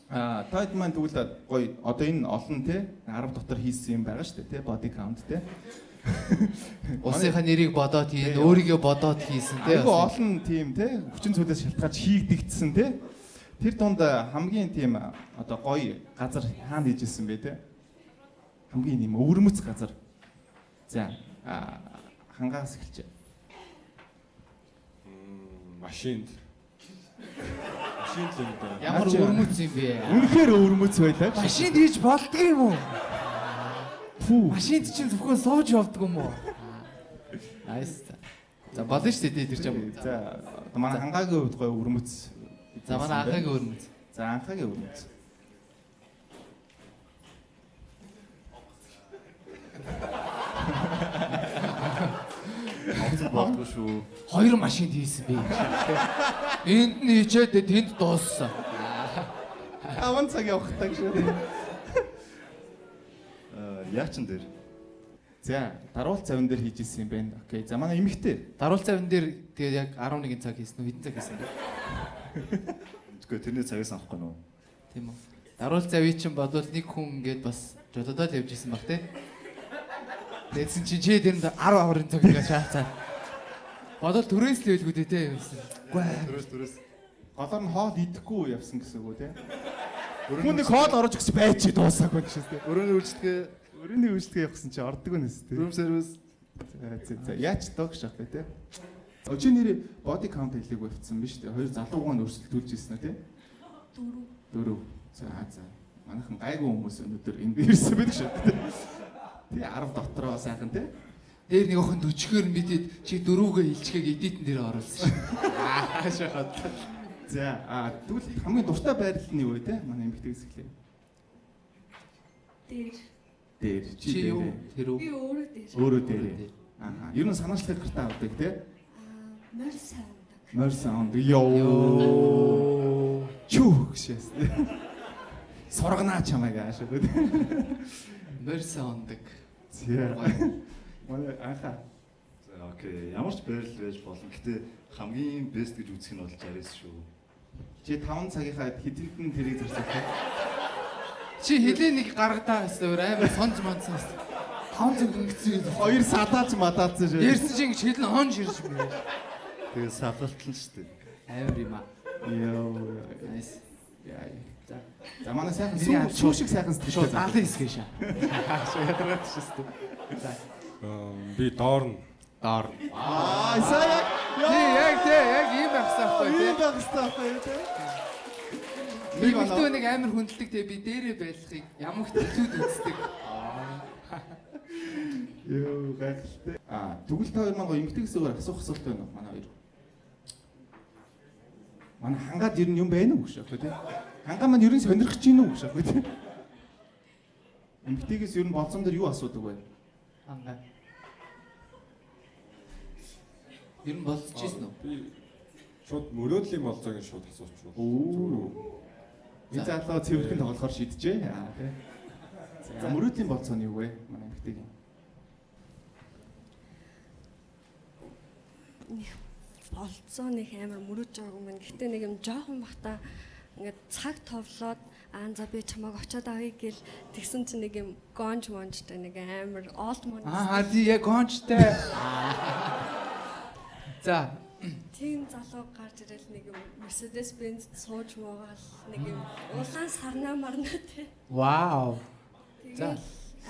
Speaker 2: тайд маань тэгвэл гоё одоо энэ олон те 10 дотор хийсэн юм байгаа шүү дээ те body count те.
Speaker 1: Усынхаа нэрийг бодоод хийн, өөрийгөө бодоод хийсэн те.
Speaker 2: Айгу олон тийм те хүчин зүйлээс шалтгаалж хийгдэгдсэн те. Тэр донд хамгийн тийм одоо гоё газар хаана хийжсэн бэ те? Хамгийн юм өвөрмөц газар. За хангаас эхэлж.
Speaker 4: машинд л юм да.
Speaker 1: Ямар өрмөц юм бэ?
Speaker 2: Үнэхээр өвөрмөц байлаа.
Speaker 1: Машинд хийж болдго юм уу?
Speaker 2: Фүү.
Speaker 1: Машинд чинь зөвхөн сууж явдаг юм уу? Nice. За болно шүү дээ тэр чинь.
Speaker 2: За манай хангаагийн хувьд гоё өвөрмөц.
Speaker 1: За манай анхаагийн өрмөц.
Speaker 2: За анхаагийн өвөрмөц.
Speaker 6: Авцад болдгоо шүү.
Speaker 1: 2 машинд хийсэн би. Энд нь хийчээд тэнд дууссан.
Speaker 2: 5 цаг явахтаа шүү.
Speaker 6: Яачин дээр.
Speaker 2: За даруул цавин дээр хийж исэн юм байна. Окей. За манай эмэгтэй.
Speaker 1: Даруул цавин дээр тэгээд яг 11 цаг хийсэн үү? Хэдэн цаг хийсэн бэ?
Speaker 6: Тэгвэл тэрний цагаас авахгүй нөө.
Speaker 1: Тийм үү. Даруул цавыг чинь бодвол нэг хүн ингээд бас жолоодол явж исэн баг те. Тэгсэн чи тэрэнд 10 аврын цаг ингээд шаацаа. Бодвол төрөөс л байлгүй дээ те юмсэн. Үгүй
Speaker 6: Төрөөс.
Speaker 2: Голоор нь хоол идэхгүй явсан гэсэн үг үү те. Хүн нэг хоол орж өгч байж дуусаагүй ч гэсэн. Өрөөний үйлчлэгээ явахсан чи ордог өнөс те.
Speaker 6: Room service.
Speaker 2: За яаж тоог шах вэ те. Өчигдөр нэр body count хэлийг тавьсан биз дээ. Хоёр залуугаа нь өрсөлдүүлж ирсэн үү те. 4. За. Манайхан гайгүй хүмүүс өнөөдөр ингэ ирсэн байдаг шүү дээ. Тий 10 дотроо сайхан те.
Speaker 1: дээр нэг охин өчгөр нь бидэд чи дөрүүгээ илчгээг эдитэн дээр оруулсан шүү. Шахаад.
Speaker 2: За тэгвэл хамгийн дуртай байрлал нь юу вэ те? Манай эмэгтэй хэсэглээ. Дээр.
Speaker 1: Чи юу? Тэр үү?
Speaker 3: Би өөрөө дээр.
Speaker 2: Өөрөө дээр. Ер нь санаачлах гартаа авдаг те. Морь саунд. Йоо. Чүү гэшээс. Сургана чамайг аашгүй.
Speaker 1: Морь саундаг.
Speaker 2: За. Манай анхаа.
Speaker 6: За окей. Ямар ч байрлал байж болно. Гэтэ хамгийн best гэж үзэх нь бол 60-с шүү.
Speaker 2: Чи 5 цагийнхаа хэдэн тэрийг зарцуулах вэ?
Speaker 1: Чи хилээ нэг гаргадаа хэвээр амар сонж мандсан. 5 цаг ингэсэн.
Speaker 2: 2 садааж мадаалцсан шүү.
Speaker 1: Ярьсан чи ингэ хилэн хонж ирж байна.
Speaker 6: Тэгээ савлалтан шүү дээ.
Speaker 1: Амар юм аа.
Speaker 2: Йоо.
Speaker 1: Nice.
Speaker 2: Яа. За манай сайхан
Speaker 1: Миний
Speaker 2: сүү шиг сайхан
Speaker 1: Шууд
Speaker 2: сэтгэлтэй.
Speaker 1: 70 хэсгээ шаа. Ядраад шээ. За.
Speaker 4: Би доор нь
Speaker 1: Доор.
Speaker 2: Сая.
Speaker 1: Яг ийм байх хэрэгтэй
Speaker 2: Юу
Speaker 1: тий.
Speaker 2: байх хэрэгтэй те.
Speaker 1: Би бүгд нэг амар хүндэлдэг те би дээрээ байлахыг ямагт илүүд үздэг.
Speaker 2: Йоо гайхалтай. Тэгвэл та хоёр маань эмгтэй гэсээр асуух асуулт байна уу манай хоёр? Манай хангаад ер нь юм байна уу гэж аахгүй тий. Хангаа маань ер нь сонирхож гин үү гэж аахгүй тий. Эмгтэйгээс ер нь болцсон дээр юу асуудаг вэ?
Speaker 1: Хангаа. Ер нь болчихсон уу?
Speaker 4: би шууд мөрөөдлийн болцоогийн шууд асуучих.
Speaker 2: Оо. Би заалаа цэвэрхэн тоглохоор шийдэжээ. Тий. За мөрөөдлийн болцоо нь юу вэ? Манай эмгтэйг.
Speaker 3: Болцоо нэг амар мөрөж байгаа юм байна. Гэтэ нэг юм жоохон бахта ингээд цаг товлоод за би чамайг очиод авъя гэл тэгсэн чинь нэг юм гонж монжтой нэг амар олд монж.
Speaker 1: Тий яг гончтой. За.
Speaker 3: Тийм залуу гарч ирэл нэг юм Mercedes Benz сууж муугаал нэг юм улаан сарнаа марна тий.
Speaker 1: Вау.
Speaker 3: За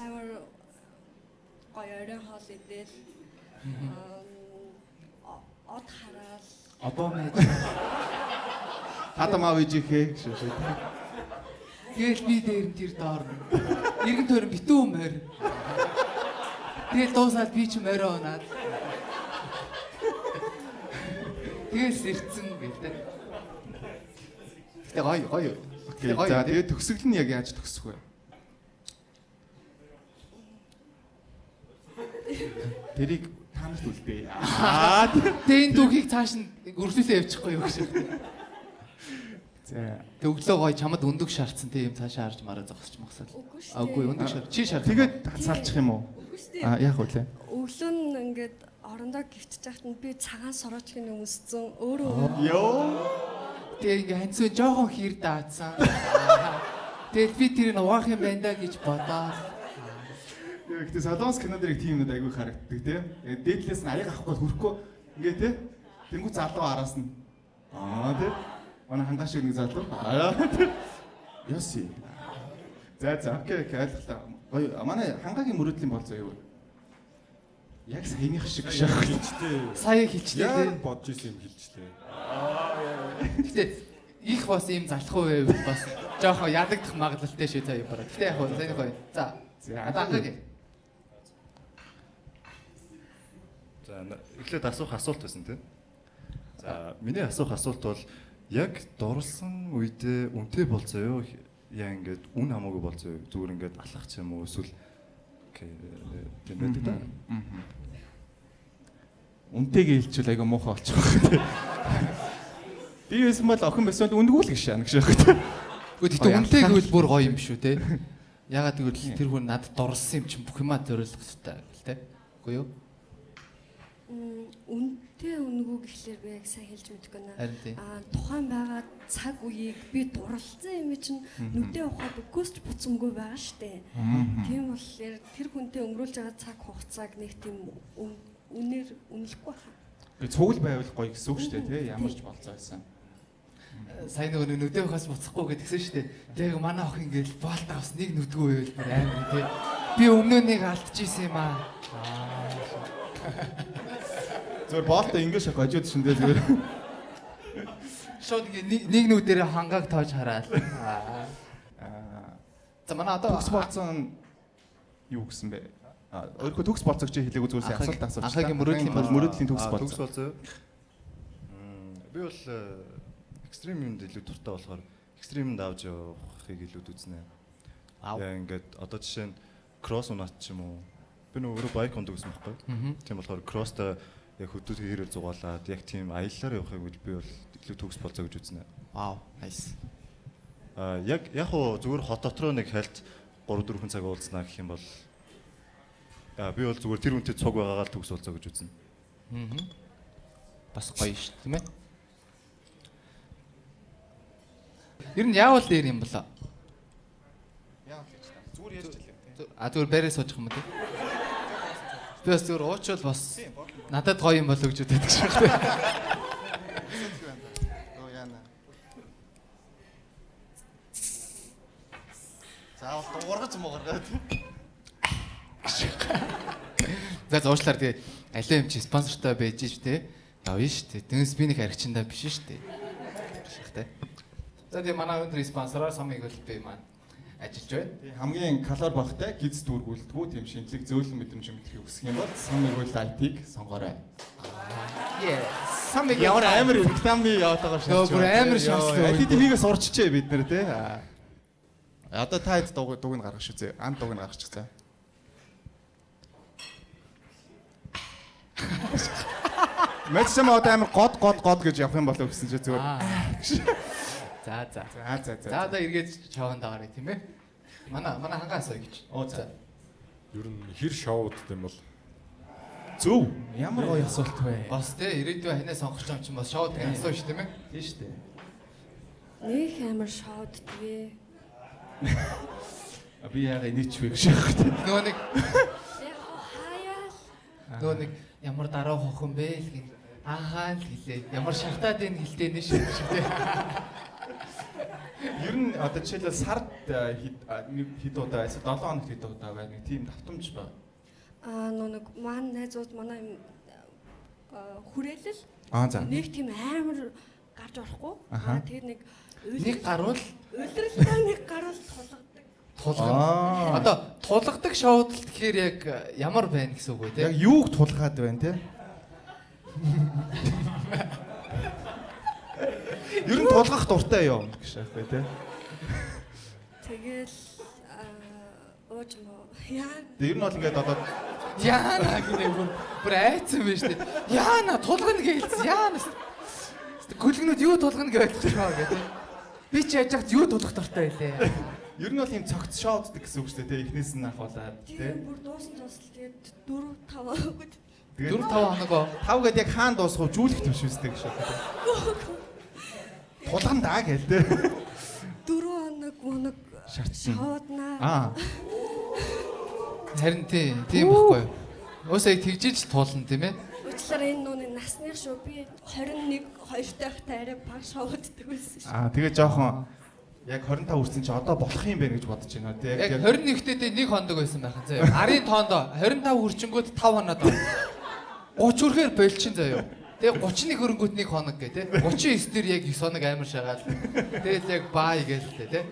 Speaker 3: амар гоё орой хоол идэл од хараал
Speaker 1: Обама ээж.
Speaker 2: Хадам аав ижихээ гэж шүү.
Speaker 1: Тэгэл би дээр нь тэр доорно. Иргэн тойрон битүү морь. Тэгэл дуусаад би ч морио унаад. Тэгээс ирцэн гэлтэй. Гэтэ гоё.
Speaker 2: Окей. За тэгээд төгсгөл нь яг яаж төгсөх вэ? Тэрийг танарт үлдээ.
Speaker 1: Тэгээ энэ дүүхийг цааш нь өргөлүүлээ явчихгүй юу гэж.
Speaker 2: За.
Speaker 1: Тэг өглөө гоё чамд өндөг шаардсан тийм цаашаа харж мараа зогсож магсаал.
Speaker 3: Үгүй шүү дээ.
Speaker 1: Үгүй өндөг шаар. Чи шаар.
Speaker 2: Тэгээд салчих юм уу?
Speaker 3: Үгүй шүү дээ.
Speaker 2: Яг үлээ.
Speaker 3: Өглөө нь ингээд орондоо гівтж байхад нь би цагаан сороочгийн өмссөн өөрөө
Speaker 2: Йоо.
Speaker 1: тэгээ ингээ ханцуу жоохон хэр даацсан. Тэгэл би тэр нь угаах юм байна да гэж бодоод.
Speaker 2: Гэхдээ Солонгос кинодэрэг тийм юмуд айгүй харагддаг тийм. Дээдлээс нь аяг авахгүй хүрхгүй ингээ тийм. Тэнгүү залуу араас нь. Тийм. Манай хангаш шиг нэг залуу. Яси. За окей ойлголоо. Гоё манай хангагийн мөрөдлийн болцоо юу вэ? Яг саяных шиг шахах.
Speaker 4: Хилчтэй.
Speaker 1: Сая хилчлээ
Speaker 4: Яг
Speaker 1: тий.
Speaker 4: бодож исэн юм хилчтэй.
Speaker 1: Гэтэ их бас ийм залхуу байв бас жоохон ядагдах магадлалтай шүү заа юм бараа. Гэтэ яг хөө сайн гоё. За хангагийн.
Speaker 6: За эхлээд асуух асуулт байсан тийм. За миний асуух асуулт бол яг дурлсан үедээ үнэтэй болцоо юу? Яа ингээд үн хамаагүй болцоо юу? Зүгээр ингээд алхах ч юм уу эсвэл тийм байдаг да.
Speaker 2: Үнтэйгээ хэлчихвэл айгүй муухай болчих واخ. Би байсан бол охин байсан бол үндгүүл гэж шаана гэж байна.
Speaker 1: Гэхдээ гэтэ үнтэй гэвэл бүр гоё юм шүү те. Ягаад гэвэл тэр хүн надад дурлсан юм чинь бүх юмаа зориулах хэрэгтэй гэл те. Үгүй юу?
Speaker 3: үнэтэй үнгүү гэхлээр би яг сайн хэлж мэдэхгүй
Speaker 1: Харин тийм.
Speaker 3: наа. Тухайн байгаа цаг үеийг би дурлцсан юм чинь нүдээ ухаад өгөөсч буцамгүй байгаа штэ. Тийм болохоор тэр хүнтэй өнгөрүүлж байгаа цаг хугацааг нэг тийм үнээр үнэлэхгүй хаа.
Speaker 2: Гэ цугл байвал гоё гэсэн үг шүү дээ тий. Ямар ч болцоо байсан.
Speaker 1: Сайн нөгөө нүдээ ухаас буцахгүй гэдгсэн шүү дээ. Тэг манай охин ингээл болт авс нэг нүдгүй байвал бүр амар те. Би өмнөө нэг алдчихсан юм аа.
Speaker 2: Зүгээр боолтой ингэ шах хожууд шиндээ зүгээр.
Speaker 1: Шууд ингээ нэг нүдээр хангааг тоож хараад. За манай одоо
Speaker 2: Төгс болцсон юу гэсэн бэ? Өөрөөр төгс болцогч хэлээгүй зүгээр сайн асуулт асууж.
Speaker 1: Анхаагийн
Speaker 2: мөрөдлийн төгс
Speaker 6: Төгс
Speaker 2: болцсон.
Speaker 6: болцоо. Би бол экстрим юмд илүү дуртай болохоор экстримд авч явахыг илүү үзнэ. Яа ингээд одоо жишээ нь кросс унаад ч юм уу. Би нөгөө байк ундаг гэсэн байхгүй. Тийм болохоор кросстай яг хөдөлгөөн хэрэг зугаалаад яг тийм аяллаар явахыг би бол илүү төгс болцоо гэж үзнэ.
Speaker 1: Вау, nice.
Speaker 6: Яг уу зүгээр хот дотроо нэг хальт 3-4 цаг уулзнаа гэх юм бол би бол зүгээр тэр үнтэй цуг байгаагаар төгс болцоо гэж үзнэ.
Speaker 1: Бас гоё шүү, тийм ээ. Ер нь яавал дээр юм болоо.
Speaker 2: Зүгээр ярьж хэлээ.
Speaker 1: Зүгээр байраа суучих юм уу те? Би бас зүгээр уучвал бас надад гоё юм болоо гэж боддог шүү дээ.
Speaker 2: Оо яана. Заавал дуургаж муугаргаад.
Speaker 1: За зуушлаар тэгээ алей юм чи спонсортой байж ш те. Явна ш те. Тэгээс би нэг харигчандаа биш ш те. Ших те. За тэгээ манай өндөр спонсороор самыг хөл би маань ажиллаж байна.
Speaker 2: Хамгийн калор багтай гиз дүүргүүлдэггүй тийм шинжлэх зөөлөн мэдрэмж мэдрэхийг хүсэх юм бол самыг үйл IT-г сонгоорой.
Speaker 1: Самыг
Speaker 2: Ямар амар реклам яваад байгаа шүү.
Speaker 1: Бүр амар шанслуу.
Speaker 2: IT-ийг сурчжээ бид нэр те. Одоо та хэд дууг нь гаргах шүү зэ. Ан дууг нь гаргачих цаа. Мэдсэм одоо амар год гэж явах юм болов гэсэн чи зүгээр.
Speaker 1: За.
Speaker 2: За.
Speaker 1: Одоо эргээд шоунд аваарай тийм ээ. Манай хангаас сая гэж.
Speaker 2: За.
Speaker 4: Ер нь хэр шоуд гэм бол
Speaker 2: Зөв. Ямар гоё асуулт вэ?
Speaker 1: Бас те ирээдүйн хинээ сонгох юм чинь бас шоуд асуу ш тийм ээ.
Speaker 2: Тийм шүү дээ.
Speaker 3: Нэг амар шоуддгүй.
Speaker 2: Би яагаад нийч вэ гэж яах вэ?
Speaker 1: Нөгөө нэг
Speaker 3: Яг хаяа.
Speaker 1: нөгөө нэг ямар дараа хохон бэ л гин анхаа л хэлээ. Ямар шартаад энэ хэлтэй нэ шиг те.
Speaker 2: Ер нь одоо жишээлбэл сард хэд удаа эсвэл 7 хоногт хэд удаа байна нэг тийм давтамж байна.
Speaker 3: Нэг маань найзууд манай хүрээлэл
Speaker 2: За.
Speaker 3: нэг тийм амар гарч орохгүй.
Speaker 2: Аха.
Speaker 3: Тэгээд нэг
Speaker 1: Нэг гарвал
Speaker 3: улиралтай нэг гарвал тулгадаг.
Speaker 1: тулгана. Одоо тулгадаг шоуд л тэгэхээр яг ямар байна гэсэн үг вэ
Speaker 2: Яг
Speaker 1: те?
Speaker 2: юуг тулгаад байна те? Ер нь тулгах дуртай юм гэж аахгүй те.
Speaker 3: Тэгэл ууж мó яа
Speaker 2: Ер нь бол ингээд одоо
Speaker 1: Яана гэнэ бүр айцсан байж тээ. Яана тулгана гэлсэн. Яана. Гүлгнүүд юу тулгана гэж ойлгохгүй гэдэг. Би ч яаж яхад юу тулгах дуртай байлээ.
Speaker 2: ер нь бол ийм цогц шоуддаг гэсэн үг шүү дээ те. Эхнээс нь ахуулаад те.
Speaker 3: тийм бүр дуусан тусал тэгээд 4 5 өгöd.
Speaker 2: Тэгээд
Speaker 1: 4 5 хоног оо.
Speaker 2: 5 гэдээ яг хаан дуусах жүүлэх төвшөөстэй гэж байна. Тулган даа гэл те.
Speaker 3: 4 хоног
Speaker 2: Шаардсан.
Speaker 3: шоуднаа.
Speaker 1: Харин тийм баггүй. Уусаа тэгжиж туулна тийм ээ.
Speaker 3: Уучлаарай энэ нууны насны шүү. Би 21 2 дахь арай баг шоуддаг байсан шүү.
Speaker 2: Тэгээ жоохон яг 25 хүрсэн чи одоо болох юм байна гэж бодож байна.
Speaker 1: Яг 21-т нэг хондог байсан байхan заяа. Арын тоонд 25 хүрчингүүд 5 хоноод 30 хүрэхээр болчин заяа. Тэгээ 31 хөрөнгөт нэг хоног гэ тэ. 39 дээр яг 9 хоног амар шагаад. Тэгэл яг бай гэлтэй тэ.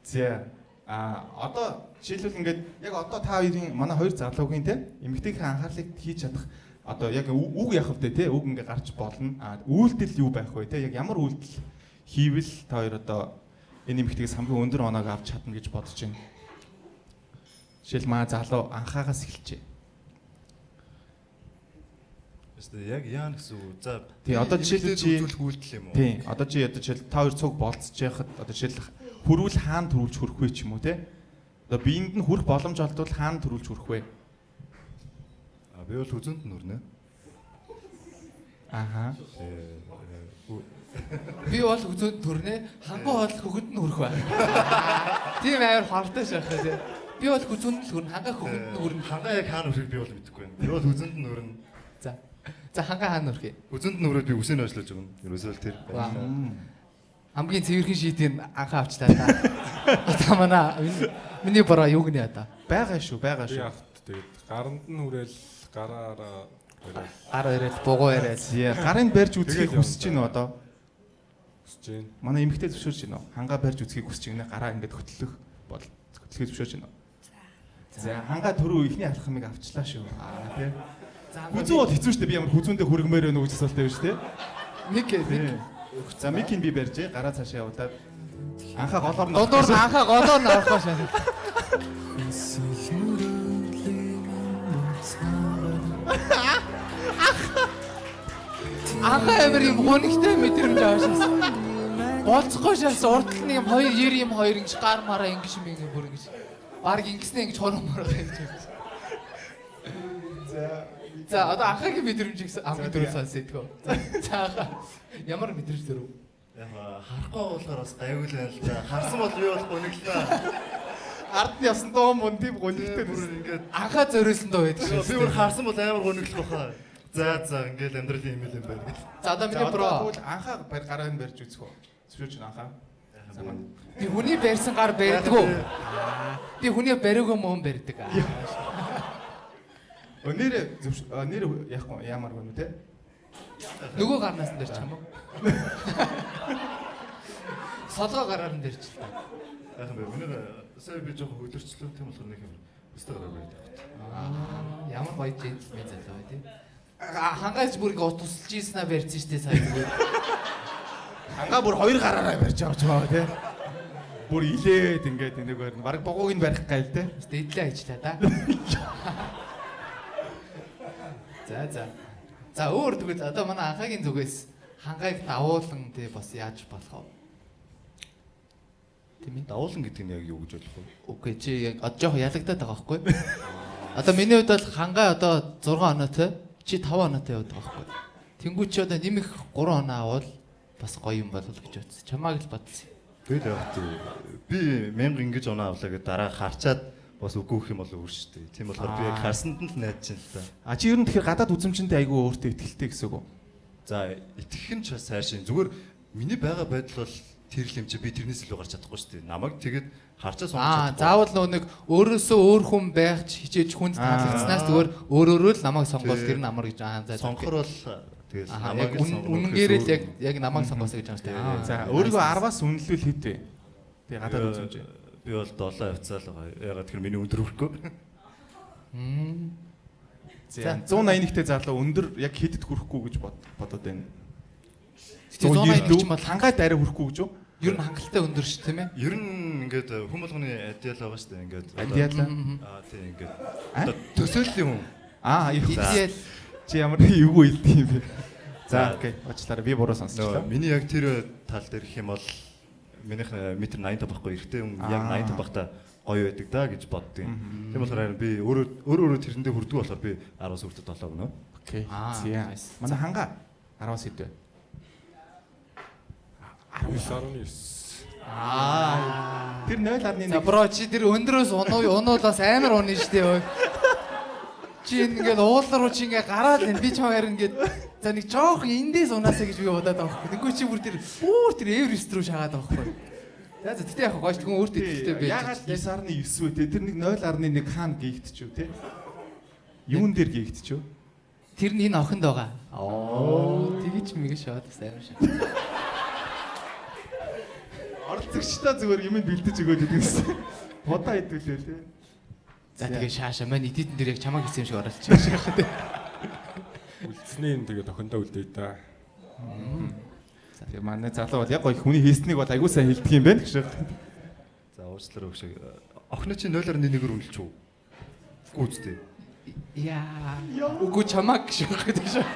Speaker 2: За одоо жишээлбэл ингээд яг одоо та хоёрын манай хоёр залуугийн те эмэгтэйхэн анхаарлыг хийж чадах одоо яг үг яах вэ те үг ингээд гарч болно. Үйлдэл юу байх вэ те яг ямар үйлдэл хийвэл та хоёр одоо энэ эмэгтэйгээс хамгийн өндөр оноог авч чадна гэж бодож байна. Жишээл манай залуу анхаагаас эхэлжээ.
Speaker 6: Яг яа гэсэн үг. За
Speaker 2: тий одоо жишээлбэл чи
Speaker 6: үзүүлэх үйлдэл юм уу?
Speaker 2: тий одоо чи одоо жишээл та хоёр цуг болцож яхад одоо жишээл хөрвөл хаана төрүүлж хөрөх вэ ч юм уу те одоо биеинд нь хүрх боломж олдвол хаана төрүүлж хөрөх вэ?
Speaker 6: Би бол үзэнд нүрнэ.
Speaker 2: Аха.
Speaker 1: Би бол үзөнд төрнэ. Ханган бол хөгөнд нь хүрэх бай. Тийм амар хавтаа шахах тий. Би бол үзөнд л хүрнэ. Ханган хөгөнд нь хүрнэ.
Speaker 6: Хангаа яг хаана хүрэх би бол мэдэхгүй байна. Би бол үзэнд нүрнэ.
Speaker 1: За. За ханган хаана хүрэх юм?
Speaker 6: Үзэнд нүрээд би үсэний ажиллаж байгаа юм. Ерөөсөө л тэр.
Speaker 1: Хамгийн цэвэрхэн шийдийг анхаа авчлаа та. Одоо манай миний бороо юу гэнэ одоо?
Speaker 2: Бага шүү.
Speaker 4: Би явт тэгээд гаранд нь хүрээл гараараа
Speaker 1: Гар ирээл бугуу ирээл.
Speaker 2: Гарын барьж үзхийг хүсэж байна одоо.
Speaker 4: хүсэж байна.
Speaker 2: Манай эмэгтэй зөвшөөрч байна уу? Хангаа барьж үзхийг хүсэж байна. Гараа ингээд хөтлөх бол хөтлөхийг зөвшөөрч байна уу? За хангаа түрүү ихний алхамыг авчлаа шүү. Тий. Хүзүү бол хэцүү шүү дээ. Би ямар хүзүүндээ хүргэмээр байна уу гэж асуулт тавьж тий.
Speaker 1: Нэг
Speaker 2: За микийг би барьжээ. Гараа цаашаа явуулаад анхаа голоор нь
Speaker 1: Голоор нь анхаа голоор нь орох шээ. Анхаа амир юм гонигтай мэдрэмж аваашаас. Болцохгүй шээс урд нь юм 2 юм 2 ингэж гар мараа ингэж юм ингэ бүр ингэж. Бараг ингэснээ ингэж хормоор байж байгаа. За одоо анхаагийн мэдрэмжийг хамгийн түрүү сонсъё. За ямар мэдрэмж төрөв?
Speaker 6: Яг харахгүй болохоор бас гайвал байна л да. Харсан бол би бол гониглаа.
Speaker 2: ард нь явсан доо мөн тийм гонигтэй
Speaker 6: Бүр ингээд
Speaker 1: Анхаа зориулсан доо байдаг шүү.
Speaker 6: би бүр харсан бол амар гониглох баха. За ингээд амьдралын юм юм байна.
Speaker 1: За одоо миний бро.
Speaker 2: анхаа гараа нь барьж үзэх үү? Зөвшөөрч байна анхаа.
Speaker 1: Би хүний барьсан гар барьдаг уу? Би хүний бариагүй мөн барьдаг.
Speaker 2: Нэр яахгүй ямар гэнэ те?
Speaker 1: Нөгөө гарнаас нь барьчих юм уу? Солгоо гараар нь барьчих та.
Speaker 6: Яг юм байна. Сая би жоохон хөлөрчлөө тийм болохоор нэг юм. Өстө гараа байдаг.
Speaker 1: Ямар гоё джентльмен залуу бай тий. Хангаач бүрийг тусалж ийснаа барьсан штэ сая зүгээр.
Speaker 2: Хангаа бүр хоёр гараараа барьж авч байгаа те. Бүр илээд ингээд энийг барь. Бараг богоог нь барих гал те.
Speaker 1: Дэдлээ ажиллаа да. За. За өөр тэгвэл одоо манай анхаагийн зүгээс хангааг давуулан тий бас яаж болох вэ? Тийм ээ.
Speaker 6: Давуулан гэдэг нь яг юу гэж болох вэ?
Speaker 1: Окей чи яг жоох ялагдаад байгаа байхгүй? Одоо миний хувьд бол хангаа одоо 6 оноотой чи 5 оноотой яваад байгаа байхгүй? Тэнгүү чи одоо нэмэх 3 оноо авал бас гоё юм болов гэж бодсон. Чамааг л бодсон.
Speaker 6: Тэгэл яг тий. Би 1000 ингэж оноо авлаа гэдэг дараа харчаад бас үгүй гэх юм бол өөр шүү дээ. Тийм болохоор би яг харсанд нь л найдаж байна л да.
Speaker 2: Чи ер нь тэгэхээр гадаад үзмжиндээ айгүй өөртөө ихтэй гэсэн үг үү?
Speaker 6: За итгэх нь ч бас хайшин. Зүгээр миний байгаа байдал бол тэр л юм чи би тэрнээс илүү гарч чадахгүй шүү дээ. Намайг тэгээд харчаа сонгож
Speaker 1: Аа,
Speaker 6: чадахгүй.
Speaker 1: заавал нөгөө нэг өөрөөсөө өөр хүн байх хичээж хүнд таалагдсанаас зүгээр өөрөөрөө л намайг сонгоол тэр нь амар гэж за.
Speaker 6: Сонгохор бол тэгээд
Speaker 1: намайг үнэнгээр л яг намайг сонгоосоо гэж байгаа шүү дээ.
Speaker 2: За өөрийгөө 10-аас үнэлвэл хэд вэ? Тэгээ гадаад үзэмж.
Speaker 6: Би бол 7 явцаал байгаа. Ягаад тэр миний өндөр хүрхгүй.
Speaker 2: За 181-тэй зарлаа өндөр яг хэдэд хүрэхгүй гэж бодоод байна.
Speaker 1: Тэгээ 180 ч юм бол
Speaker 2: хангаад арай хүрэхгүй гэж юу?
Speaker 1: ер нь хангалттай өндөр шүү тийм ээ.
Speaker 6: Ер нь ингээд хүн болгоны адиал байгаа шүү дээ. Ингээд
Speaker 2: адиал.
Speaker 6: Тийм ингээд одоо төсөөллийн хүн.
Speaker 1: Идеал.
Speaker 2: Чи ямар эвгүй хэлдэг юм бэ? За окей. Очлаараа би буруу сонсчихлаа.
Speaker 6: Миний яг тэр тал дээр их юм бол минийх 1.85 байхгүй эрэгтэй хүн яг 85 бахта гоё байдаг да гэж боддیں۔ Тийм болохоор би өөрөө тэрэндээ хүрдэг болохоор би 10-аас хүртэл 7 гэнэ.
Speaker 2: Окей. Тийм. Манай ханга 10-аас хэд вэ?
Speaker 4: 19.9.
Speaker 2: Тэр 0.1.
Speaker 1: За бро чи тэр өндрөөс унуулаас амар унаа штэ өө. Чи ингээд уулар руу чи ингээд гараад энэ би чамаар ингээд за нэг жоох эндээс унаасаа гэж би бодоод байгаа байхгүй. Тэгвэл чи бүр тэр Эверест рүү шагаад байгаа байхгүй. За тэгтээ яг гоёш хүн өөртөө ихтэй байж.
Speaker 2: Ягаад 9.9 вэ те? Тэр нэг 0.1 хаана гихтчихв те? Юун дээр гихтчихв?
Speaker 1: Тэр нь энэ охинд байгаа. Тэгэж мэгэж шаад бас амар шаа.
Speaker 2: Оролцогчдоо зүгээр юм бэлдэж өгөөд идэгсэн. Бодоо идүүлээ те.
Speaker 1: За тэгээ шааша маань эдийн дээр яг чамаа гэсэн юм шиг оролцож байгаа те.
Speaker 4: Үлдснээ энэ тэгээд охиндоо үлдээ да.
Speaker 2: Тэгээ манай залуу бол яг гоё хүний хийснийг бол аягүй сайн хэлдэг юм байна гэж.
Speaker 6: За уучлаарай өгш. Охин чи 0.1-ээр үнэлж үү? Гүцтэй.
Speaker 1: Яа. Үгүй чамаа гэж байгаа шүү.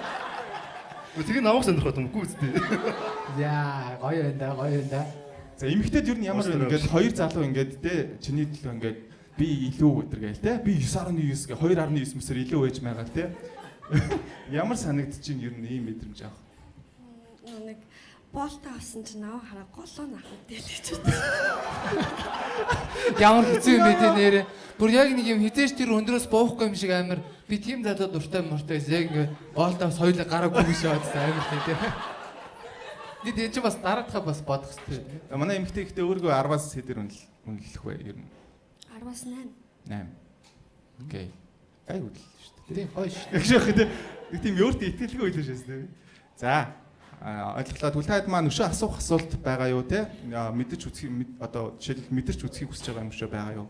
Speaker 6: Тэгээ навах сонирхоод юм гүцтэй.
Speaker 1: Яа, гоё байна да.
Speaker 2: За эмэгтэйд ер нь ямар вэ? Ингээд хоёр залуу ингээд те чиний төлөө ингээд би илүү өдр гээл те. Би 9.9 гэ 2.9 мэсээр илүү байж байгаа те. Ямар санагдчих юм ер нь ийм мэдрэмж авах.
Speaker 3: Нэг болтоо авсан чинь наваа хараа голоо нахад дэлгэж байна.
Speaker 1: Ямар хэцүү юм бэ те нэрэ. Бүр яг нэг юм хизээш тэр өндрөөс буухгүй юм шиг амар. Би тийм задаа дуртай мөртөөс яг ингээ болтоос хоёулаа гараагүй биш байгаад амар те. Дид энэ ч бас дараахаа бас бодох хэрэгтэй.
Speaker 2: Манай эмэгтэй ихтэй өөргөө 10-аас хэдэр үнэлэх вэ ер нь?
Speaker 3: 10-аас 8.
Speaker 2: 8. Окей. Гай үл шүү дээ.
Speaker 1: Тийм гоё шүү.
Speaker 2: Яг шах тийм. Нэг тийм өөртөө итгэлгүй байлаа шээс. За ойлголоо. Түлхайд маань өшөө асуух асуулт байгаа юу те? Мэдэрч үсхийг одоо жишээлбэл мэдэрч үсхийг хүсэж байгаа юм шүү байгаа юу?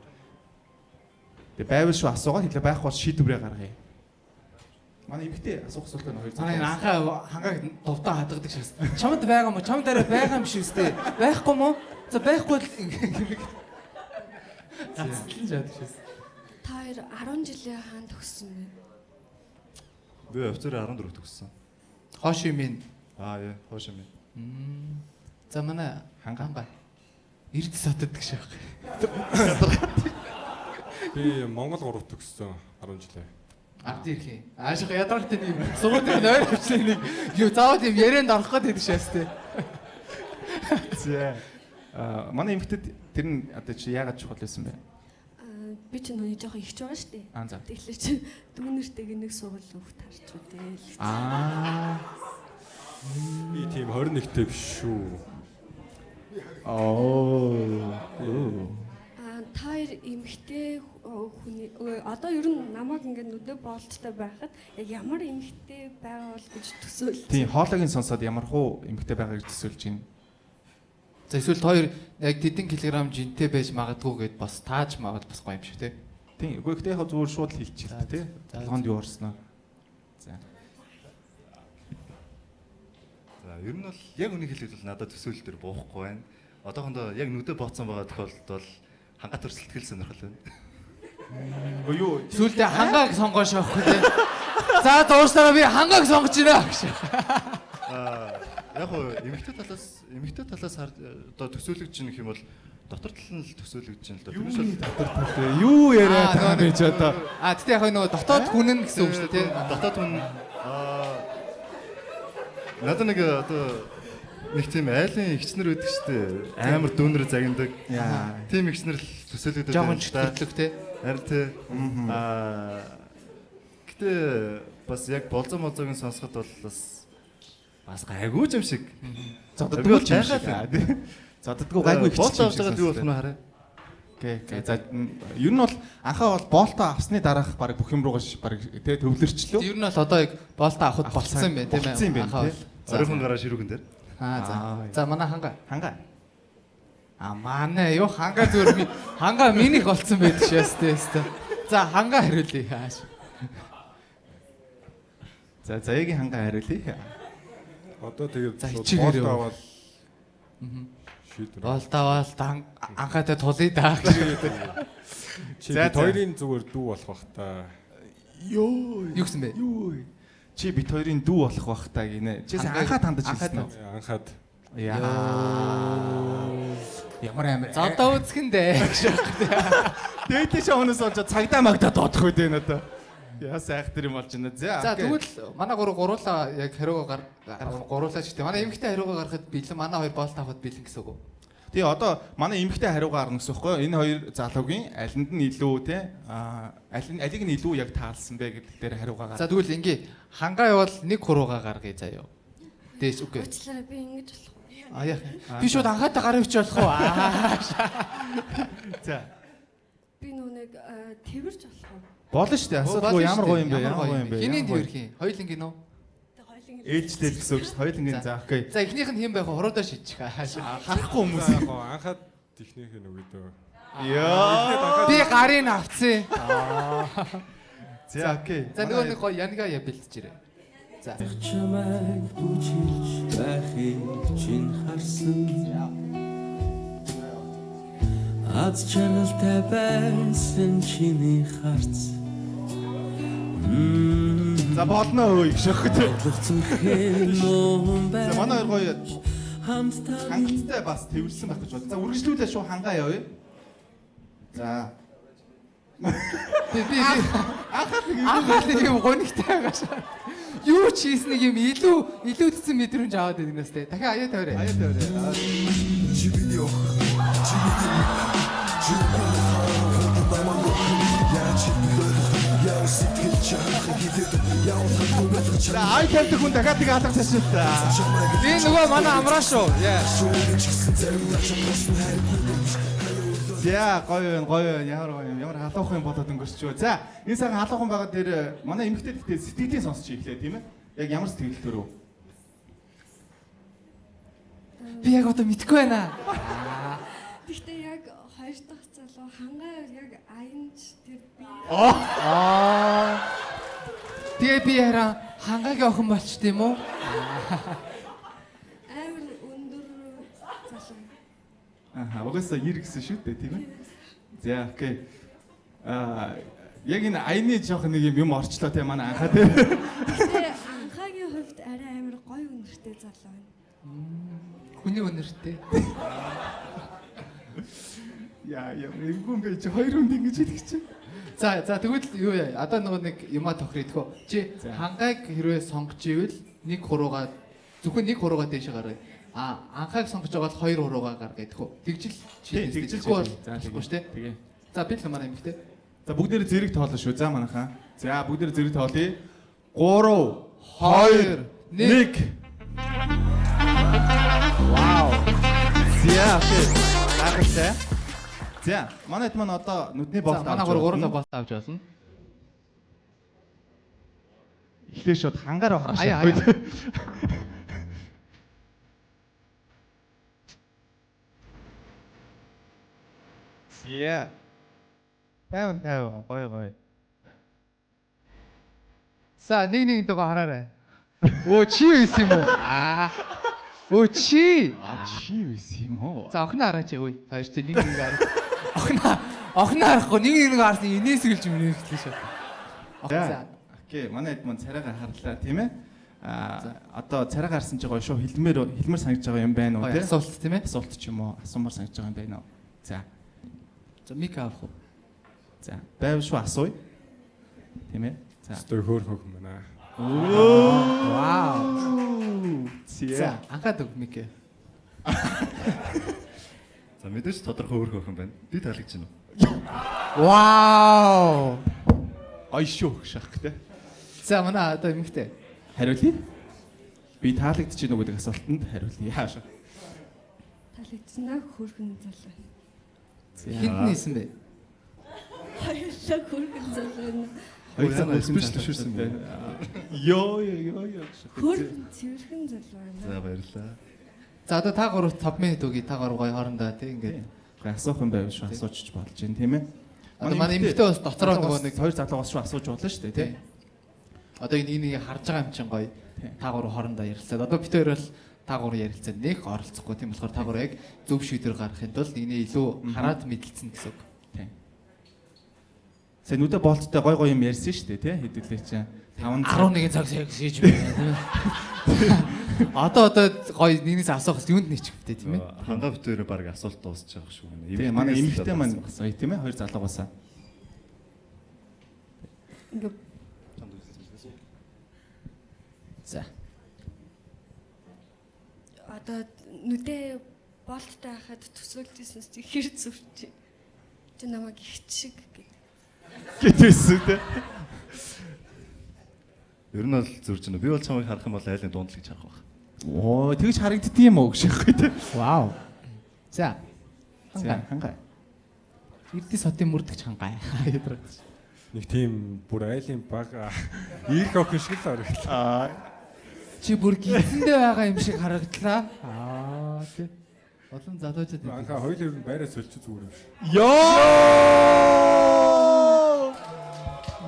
Speaker 2: Тэгээ байвал шүү асуугаад хэлээ байх бол шийдвэрээ гаргая. Манай эмэгтэй асуух асуулт байна хоёр цаг.
Speaker 1: Анхаа хангааг товтоо хадгадаг шээс. Чамд байгаа мó? Чамд арай байгаа юм шиг үстэй. Байхгүй мó? За байхгүй л ингэ. Гацлан жаадаг шээс.
Speaker 3: Та хоёр 10 жилийн хаан төгссөн бэ?
Speaker 6: Би офицер 14 төгссөн.
Speaker 1: Хоош юм ин.
Speaker 6: Яа, хоош юм.
Speaker 1: За манай хангаа эрд сатдаг шээ.
Speaker 4: Би Монгол 3 төгссөн 10 жилээ.
Speaker 1: Ард ирэх юм. Аашиг ядаргатай нэг сургуулийн нойр авчихсан нэг юу заавал юм ярианд орох гэдэг шээс тээ.
Speaker 2: За манай эмэгтэйд тэр нь одоо чи яагаад чухал байсан бэ?
Speaker 3: Би ч нүний жоохон ихч байгаа шүү дээ.
Speaker 2: За.
Speaker 3: Тэгэхээр чи дүүнэртэйг нэг сургууль өгөх тарч үдээ.
Speaker 4: Би тийм 21-тэй биш шүү.
Speaker 3: Та хоёр эмэгтэй хүний одоо ер нь намайг ингээд нүдэ боолттой байхад яг ямар эмэгтэй байгаа бол гэж төсөөлж.
Speaker 2: Тийм хоолойг сонсоод ямар хуу эмэгтэй байгаа гэж төсөөлж байна.
Speaker 1: За эсвэл хоёр яг тэдэн килограмм жинтэй байж магадгүй гэд бас тааж мавал бас гоё юм шиг тий.
Speaker 2: Тийм үгүй ихтэй яг зүгээр шууд хэлчихээ тий. Толгонд юу орсноо. За.
Speaker 6: За ер нь бол яг үнийг хэлээд бол надад төсөөлөл төр буухгүй байна. Одоохондоо яг нүдэ бооцсон байгаа тохиолдолд бол ханга төрсөлтгөл сонирхол байна.
Speaker 2: Үгүй юу
Speaker 1: Сүүлдээ хангааг сонгоош авахгүй тий. За дуустараа би хангааг сонгож байна гэж.
Speaker 6: Яг гоо эмэгтэй талаас одоо төсөөлөгч нэг юм бол дотор тал нь л төсөөлөгч юм л да. Тэрнээс бол
Speaker 2: дотор тал юу яриа таа гэж одоо.
Speaker 1: Тэгтээ яг нөгөө дотоод хүн нь гэсэн үг шүү дээ тий.
Speaker 6: Дотоод хүн надад нэг одоо нэг тийм айлын ихчнэр байдаг шүү дээ. Амар дүүнэр загиндаг. Тийм ихчнэр л төсөөлөгдөд
Speaker 1: байна. Жохон чөлөөг тий.
Speaker 6: Харин тий. Гэтэ бас яг болзон молзогийн сонсоход бол бас гайгүй юм шиг.
Speaker 2: За одоо дүүлж юм шиг. За ддггүй гайгүй их
Speaker 6: болт авч байгаа юу болох нь хараа.
Speaker 2: Окей. За ер нь бол анхаа бол болтоо авсны дараах баг бүх юм руугаа баг тэ төвлөрчлөө.
Speaker 1: Ер нь бол одоо яг болтоо авахд болцсон юм байна тийм ээ.
Speaker 2: Болцсон юм байна тий.
Speaker 6: Оройхон гараа ширүүгэн дээр.
Speaker 1: За манай ханга. Манай юу ханга зүгээр ханга минийх болцсон байдаг шээс тест. За ханга хариулъя хааш.
Speaker 2: За заягийн ханга хариулъя.
Speaker 4: Одоо тэгээд
Speaker 1: За, хичээгээр
Speaker 4: болт
Speaker 1: яваа.
Speaker 4: аваад шийдвэр.
Speaker 1: Болтоовал анхаатай тулъя даа гэж.
Speaker 4: Чи
Speaker 2: За,
Speaker 4: бид хоёрын зүгээр дүү болох бах та.
Speaker 2: Юу
Speaker 1: гэсэн бэ?
Speaker 2: Чи бит хоёрын дүү болох бах та гинэ. Чи анхаад хандаж хэлсэн үү?
Speaker 4: Анхаад.
Speaker 1: Ямар амир. За одоо үзхэндээ.
Speaker 2: Дээдээ шоунаас олж цагдаа магдаа доодох үед байна одоо. Яа сайхтар юм болж байна.
Speaker 1: За тэгвэл манай гуруулаа яг хариугаа гуруулаа ч гэдэг. Манай эмэгтэй хариугаа гаргахад бэлэн, манай хоёр болт авахд бэлэн гэсэн үг үү?
Speaker 2: Тэгээ одоо манай эмэгтэй хариугаа гарна гэсэн үг байхгүй юу? Энэ хоёр залуугийн алинд нь илүү те алиг нь илүү яг таалсан бэ гэдэг дээр хариугаа гарна.
Speaker 1: За тэгвэл ингээ хангаа явал нэг хуруугаа гаргая заяа. Дээс үгүй.
Speaker 3: Уучлаарай би ингэж болох.
Speaker 1: Яах. Би шууд анхаатай гараа өвч болох уу?
Speaker 2: За
Speaker 3: Би нүг тэрвэрч болох уу?
Speaker 2: болно шүү дээ. Асуудалгүй ямар гоё юм бэ? Ямар гоё юм бэ?
Speaker 1: Хинийн тэрвэрхийн? Хоёулынгийн үү?
Speaker 3: Тэг хоёлын
Speaker 2: Ээлжтэй л гэсэн үг шүү. Хоёулынгийн за окей.
Speaker 1: За эхнийх нь хэн байх вэ? Хуруудаа шийдчих.
Speaker 2: Харахгүй хүмүүс.
Speaker 4: Анхаад техник нь өгдөө.
Speaker 2: Яа.
Speaker 1: Би гарыг авцсан.
Speaker 2: За окей.
Speaker 1: За нөгөө нэг гоё янга я бэлтжээрэй. За.
Speaker 7: Чамайг бүжиглж байхыг чин харсан. Аз чангалтай байсан чиний харц.
Speaker 2: За болно өө их шөхтэй. За манай хоёр гоё хангалттай бас тэрсэн байх гэж бод. За үргэлжлүүлээ шүү хангаа явъя. За.
Speaker 1: Би анхаад нэг юм гонигтай байгаа шаа. Юу ч хийснийг юм илүүдсэн мэдрэмж аваад байна нэстэй. Дахиад аяа тавиарай.
Speaker 2: Аяа тавиарай. За ай тавьдаг хүн дахиад тийг алга цааш л та.
Speaker 1: Би нөгөө манай амраа шүү.
Speaker 2: За гоё байна. Ямар халуухан болоод өнгөрчөө. За энэ сайхан халуухан байгаа дээр манай эмэгтэй гэхдээ сэтгэлийн сонсч ийлээ тийм ээ. Яг ямар сэтгэл төрөө?
Speaker 1: Би яг одоо мэдгүй байна.
Speaker 3: Гэхдээ яг хоёр дахь залуу хангаа яг аянч тэр би
Speaker 1: Тэгээ би хараа хангагийн охин болчт юм уу?
Speaker 3: амар өндөр залуу.
Speaker 2: Угаасаа ир гэсэн шүү дээ тийм ээ. За окей. Яг энэ аяны жоох нэг юм орчлоо тийм манай анхаа тийм.
Speaker 3: Тэгээ анхаагийн хувьд арай амар гоё өнөртэй залуу байна.
Speaker 1: Хүний өнөртэй.
Speaker 2: Яа эвгүй бэ чи хоёр хүнд ингэж хэлэх чинь.
Speaker 1: За тэгвэл юу яа? Одоо нөгөө нэг юмаа тохирдгоо. Чи хангааг хэрвээ сонгож ивэл нэг хуруугаа зөвхөн нэг хуруугаа дээш гаргая. Анхааг сонгож байгаа бол хоёр хуруугаа гаргая гэхүү. Тэгжил чи тэгжилгүй бол болохгүй шүү дээ.
Speaker 2: Тэгээ.
Speaker 1: За би л манай эмэгтэй.
Speaker 2: За бүгдээрээ зэрэг тоолно шүү. За манайхаа. За бүгдээрээ зэрэг тоолъё. 3 2 1 Вау. За окей. Агтай. За манайд маань одоо нүдний болт авч.
Speaker 1: Манай гурлаа болт авч болно.
Speaker 2: Эхлээ шууд хангаараа харах
Speaker 1: Аяа.
Speaker 2: Yeah. Тав гоё.
Speaker 1: За нэг дэго хараарай. Өө чи байсан юм уу? Өө чи.
Speaker 2: Чи байсан юм уу?
Speaker 1: За охин хараач өө. Хоёр чи нэг хараа. Охин харахгүй нэг харсан инээс гэлж минь хэлээ шүү.
Speaker 2: За. Окей, манайд маань царайгаар харлаа тийм ээ. Одоо царай гарсан ч гоё шүү. Хилмээр санагдаж байгаа юм байна уу
Speaker 1: тийм? Асуулт тийм ээ?
Speaker 2: Асуулт ч юм уу? Асуумар санагдаж байгаа юм байна уу? За.
Speaker 1: За мик авах уу?
Speaker 2: За, байв шүү асууя. Тийм ээ. За.
Speaker 4: Өстөр хөөх байна.
Speaker 1: Вау.
Speaker 2: За,
Speaker 1: анхаад өг мик.
Speaker 6: За мэдээж тодорхой өөр хөрхөн байна. Би таалагдж байна уу?
Speaker 1: Вау.
Speaker 2: Ой шүү шахтай.
Speaker 1: За манай одоо эмэгтэй.
Speaker 2: Хариулъя. Би таалагдж байна уу гэдэг асуултанд хариулъя. Яаш.
Speaker 3: Таалагдсанаа хөргөн залуу.
Speaker 1: Хинт нээсэн бэ?
Speaker 3: Хоёулаа хөргөн залуу.
Speaker 6: Хоёулаа спешиал төвшөрсөн бэ?
Speaker 2: Йоо.
Speaker 3: Хөргөн цэвэрхэн залуу байна.
Speaker 6: За баярлалаа.
Speaker 1: За одоо та гурав 5 минут өгье. Та гурав гоё хоорондоо тий ингээд
Speaker 2: Асуух юм байв шүү асуучих болж байна тийм ээ.
Speaker 1: одоо манай эмэгтэй бас дотроо нөгөө нэг
Speaker 2: хоёр залуугаас шүү асууж болно шүү дээ тий.
Speaker 1: одоо энийг харж байгаа юм чинь гоё. Та гурав хоорондоо ярилцаад одоо бид хоёр бол та гурав ярилцаад нэг оролцохгүй тийм болохоор та гурав яг зөв шийдвэр гаргахын тулд энийг илүү хараад мэдлэлцэн гэсэн үг.
Speaker 2: Тийм. Сая нүдэ болттой гой гой юм ярьсан шүү дээ тий хэдүүлээ чинь
Speaker 1: 11 цаг шийж байна. Одоо гоё нэгнээс асуух юунд нэчвэхтэй тийм ээ.
Speaker 6: Хангаа битээр баг асуулт дуусчих жоох шүү.
Speaker 2: Тийм манай эмэгтэй маань асууя тийм ээ хоёр залуугаасаа.
Speaker 3: Ингээ
Speaker 1: За.
Speaker 3: одоо нүдэ болттой хахад төсөөлжсэнс чи хэр зүрч. Чи намайг их шиг
Speaker 2: Гэтээсүү тий.
Speaker 6: Ер нь бол зурж байна. Би бол чамайг харах юм бол айлын дунд л гэж харах байх.
Speaker 2: Оо тэгж харагддгийм үү гэшгүй тий.
Speaker 1: Вау. За.
Speaker 2: Хангай.
Speaker 1: Ирдэ сотын мөрдөгч хангай.
Speaker 4: Нэг тийм бүр айлын баг их охин шиг л харагдлаа.
Speaker 1: Чи бүр гидсэндээ байгаа юм шиг харагдлаа. Тий. Олон залуучууд
Speaker 4: Анхаа хоёул ер нь байраа сольчих зүгээр юм шиг.
Speaker 2: Йоо!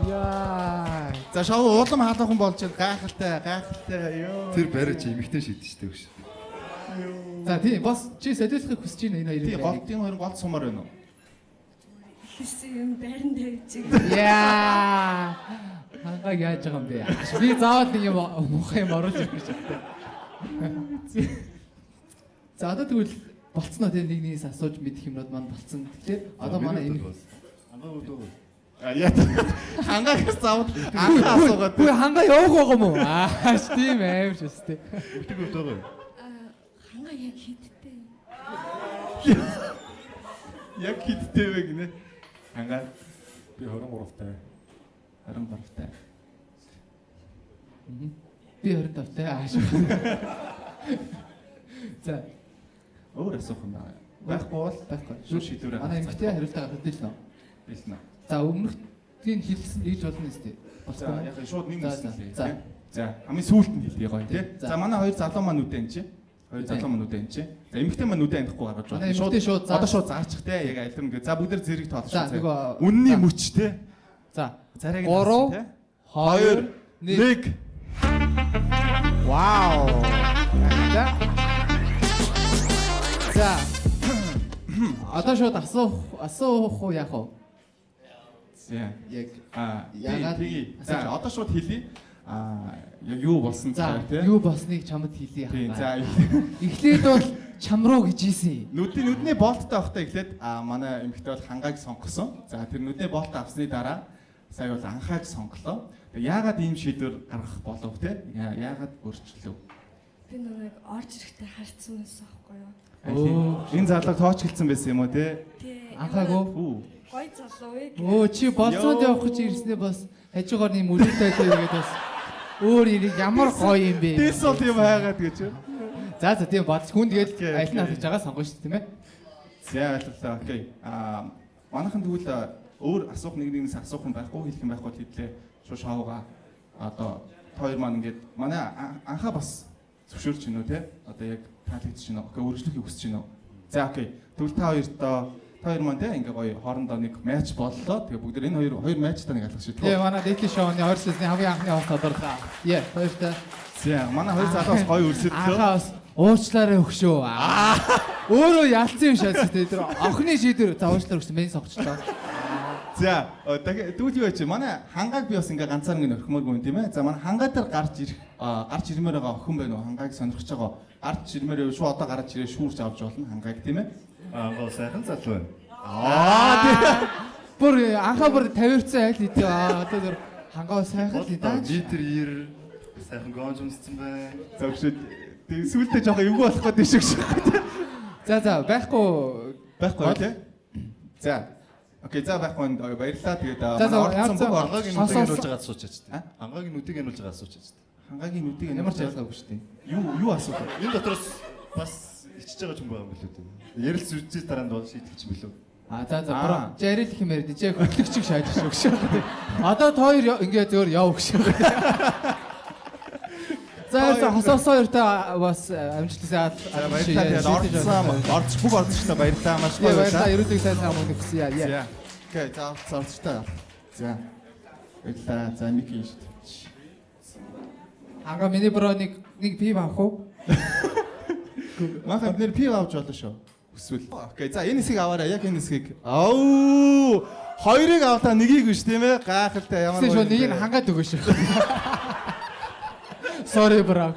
Speaker 1: яа.
Speaker 2: За шоу уулам хаалгахан болж гайхалтай ёо.
Speaker 6: Тэр барай чи эмэгтэй шийдэж штэ гэж.
Speaker 1: За тийм бос чи солиулахыг хүсэж байна энэ
Speaker 2: Тий
Speaker 1: хоёрыг.
Speaker 2: голдын хоёр гол сумаар байна уу?
Speaker 3: хийсэн юм байран тавьж.
Speaker 1: Яа. Хангай яаж байгаа юм бэ? Би заавал нэг юм муухай юм оруулж ирэх гэж байна. За одоо тэгвэл болцсноо тийм нэг нэгээс асууж мэдэх юмнууд маань болцсон. Тэгэхээр одоо манай энэ
Speaker 6: Хангаа үүдөө.
Speaker 2: Яа. Хангаагаас заавал анхаа асуугаад.
Speaker 1: Үгүй хангай явах байгаа юм уу? Тийм амар шээс тий.
Speaker 6: Үүдөө үүдөө.
Speaker 3: Хангаа яг хиттэй.
Speaker 2: Яг хиттэй вэ гинэ. Хангаа
Speaker 4: Би 23-тай.
Speaker 2: 23-тай.
Speaker 1: Би 25-тай ааш. За
Speaker 2: Өөр асуух юм байна. Байхгүй бол шүү шийдвэрээ.
Speaker 1: манай эмэгтэй хариултаа гаргаж дийлнэ.
Speaker 2: Билнэ.
Speaker 1: За өмнөхдийн хэлсэн ийж болно нэстэ.
Speaker 2: За яг шууд нэг нэслээ.
Speaker 1: За.
Speaker 2: За хамгийн сүүлд нь хэлье гоё тий.
Speaker 1: За.
Speaker 2: За манай хоёр залуу маань үдэн чи. Хоёр залуу маань үдэн чи. За эмэгтэй маань үдэн андахгүй гаргаж
Speaker 1: Манай
Speaker 2: байна.
Speaker 1: эмэгтэй шууд
Speaker 2: Одоо шууд заачих те яг альтам гэ. За бүгд зэрэг тоолчих.
Speaker 1: За нөгөө
Speaker 2: Үнний мөч те.
Speaker 1: За
Speaker 2: Зарайг
Speaker 1: 3 2 1 Вау. За. Одоо шууд асуух уу яах вэ?
Speaker 2: За.
Speaker 1: Яг
Speaker 2: ягаад за одоо шууд хэлье. Яг юу болсон
Speaker 1: за
Speaker 2: те.
Speaker 1: юу болсныг чамд хэлье
Speaker 2: Тийм
Speaker 1: яах.
Speaker 2: за
Speaker 1: Эхлээд бол чам руу гэж ийсэн.
Speaker 2: нүдний болттой авахтаа эхлээд манай эмэгтэй бол хангааг сонгосон. За тэр нүдний болт авсны дараа сая бол анхааг сонголоо. Яагаад ийм шийдвэр гаргах болов те? Яагаад өөрчлөлөө?
Speaker 3: Би намайг орж ирэхдээ харцсан байсан аахгүй юу?
Speaker 2: Энэ залуу тоочгэлцсэн байсан юм уу те?
Speaker 3: Тий.
Speaker 1: Анхаагүй.
Speaker 3: Гой залуу ээ.
Speaker 1: Өө чи болцоонд явах гэж ирснээр бас хажуугаар нэм үлээтэй тэгээд бас өөр ирэх ямар гоё юм бэ?
Speaker 2: Дэс бол юм хайгаад гэж.
Speaker 1: За тийм бодож хүн тэгээд аль нь хасаж байгаа сонгоно шүү дээ тийм ээ.
Speaker 2: За ойлголоо. Окей. Манайхан тэгвэл өөр асуух нэгнээс асуух юм байхгүй хэлэх юм байхгүй хэвлээ. Шууд шоуга одоо хоёр маань ингээд манай анхаа бас зөвшөөрч гинөө те. Одоо яг таалагдж гинөө. Окей, өөрчлөхийг хүсэж гинөө. За окей. Тэгвэл та хоёр маань те ингээ гоё хоорондоо нэг матч боллоо. Тэгээ бүгд энэ хоёр матчтаа нэг алгах шийдлээ.
Speaker 1: Тэгээ манай дэйти шоуны 20 сарын хамгийн анхны хост тодорлоо. Яа, хоёртай.
Speaker 2: За манай хоёр залуус гоё өрсөлдөө.
Speaker 1: Анхаа бас уучлаарай өгшөө. Өөрөө ялцсан юм шааж тэ тэр охины шийдвэр за уучлаарай өгсөн мен сонгочлоо.
Speaker 2: За тэгвэл юу яач манай хангааг би бас ингээ ганцаар ингээ орхимооргүй юм тийм ээ. За манай хангаа дээр гарч ирмээр байгаа охин байна уу? Хангааг сонирхож байгаа. Гарч ирмээр шүү одоо гарч ирээ шүүрч авч болно хангааг тийм ээ.
Speaker 6: Гоо сайхан залуу байна.
Speaker 1: Бүр анхаа бүр 50% айл хэдий. Одоо тэр хангаа сайхан л даа.
Speaker 6: Метр 90 сайхан гоонж өмссөн байна.
Speaker 2: Зөвшөд тэг сүултээ жоохон эвгүй болох гэдэг шиг шиг.
Speaker 1: За байхгүй
Speaker 2: тий. За. Окей, за байхгүй баярлалаа. Тэгээд
Speaker 6: Хангааг нүдийг ануулж байгаа асуучаач тий. Хангааг нүдийг ануулж байгаа асуучаач тий.
Speaker 2: хангагийн нүдийг
Speaker 1: ямар ч ялгаагүй шүү дээ.
Speaker 2: юу асуух вэ?
Speaker 6: Энэ дотроос бас ичж байгаа ч юм байгаа юм билүү дээ. Ярилц үзээ дараа нь бол шийдэх юм билүү.
Speaker 1: За бро. Жарил их юмэр дижээ хөтлөгч шиг шааж шүү гэж. Одоо тоор ингээд зөөр яв гэж. За хосоосоо өртөө бас амжилттай
Speaker 2: баярлалаа. Бүх орцогчтой баярлалаа. Маш гоё
Speaker 1: баярлалаа. Ерөөдөө сайн сайн мөн гэсэн яа.
Speaker 2: Окей, за орцогчтой. За. Баярлалаа. За нэг юм шүү дээ.
Speaker 1: Ага миний бро нэг пив авах уу?
Speaker 2: Махад нэр пив авч болно шүү. Эсвэл. Окей, за энэ хэсгийг аваарай. Яг энэ хэсгийг. Ауу! Хоёрыг авлаа, нэгийг биш тийм ээ? Гайхалтай ямар
Speaker 1: гоё. Нэг нь хангаад өгөөш. Sorry бро.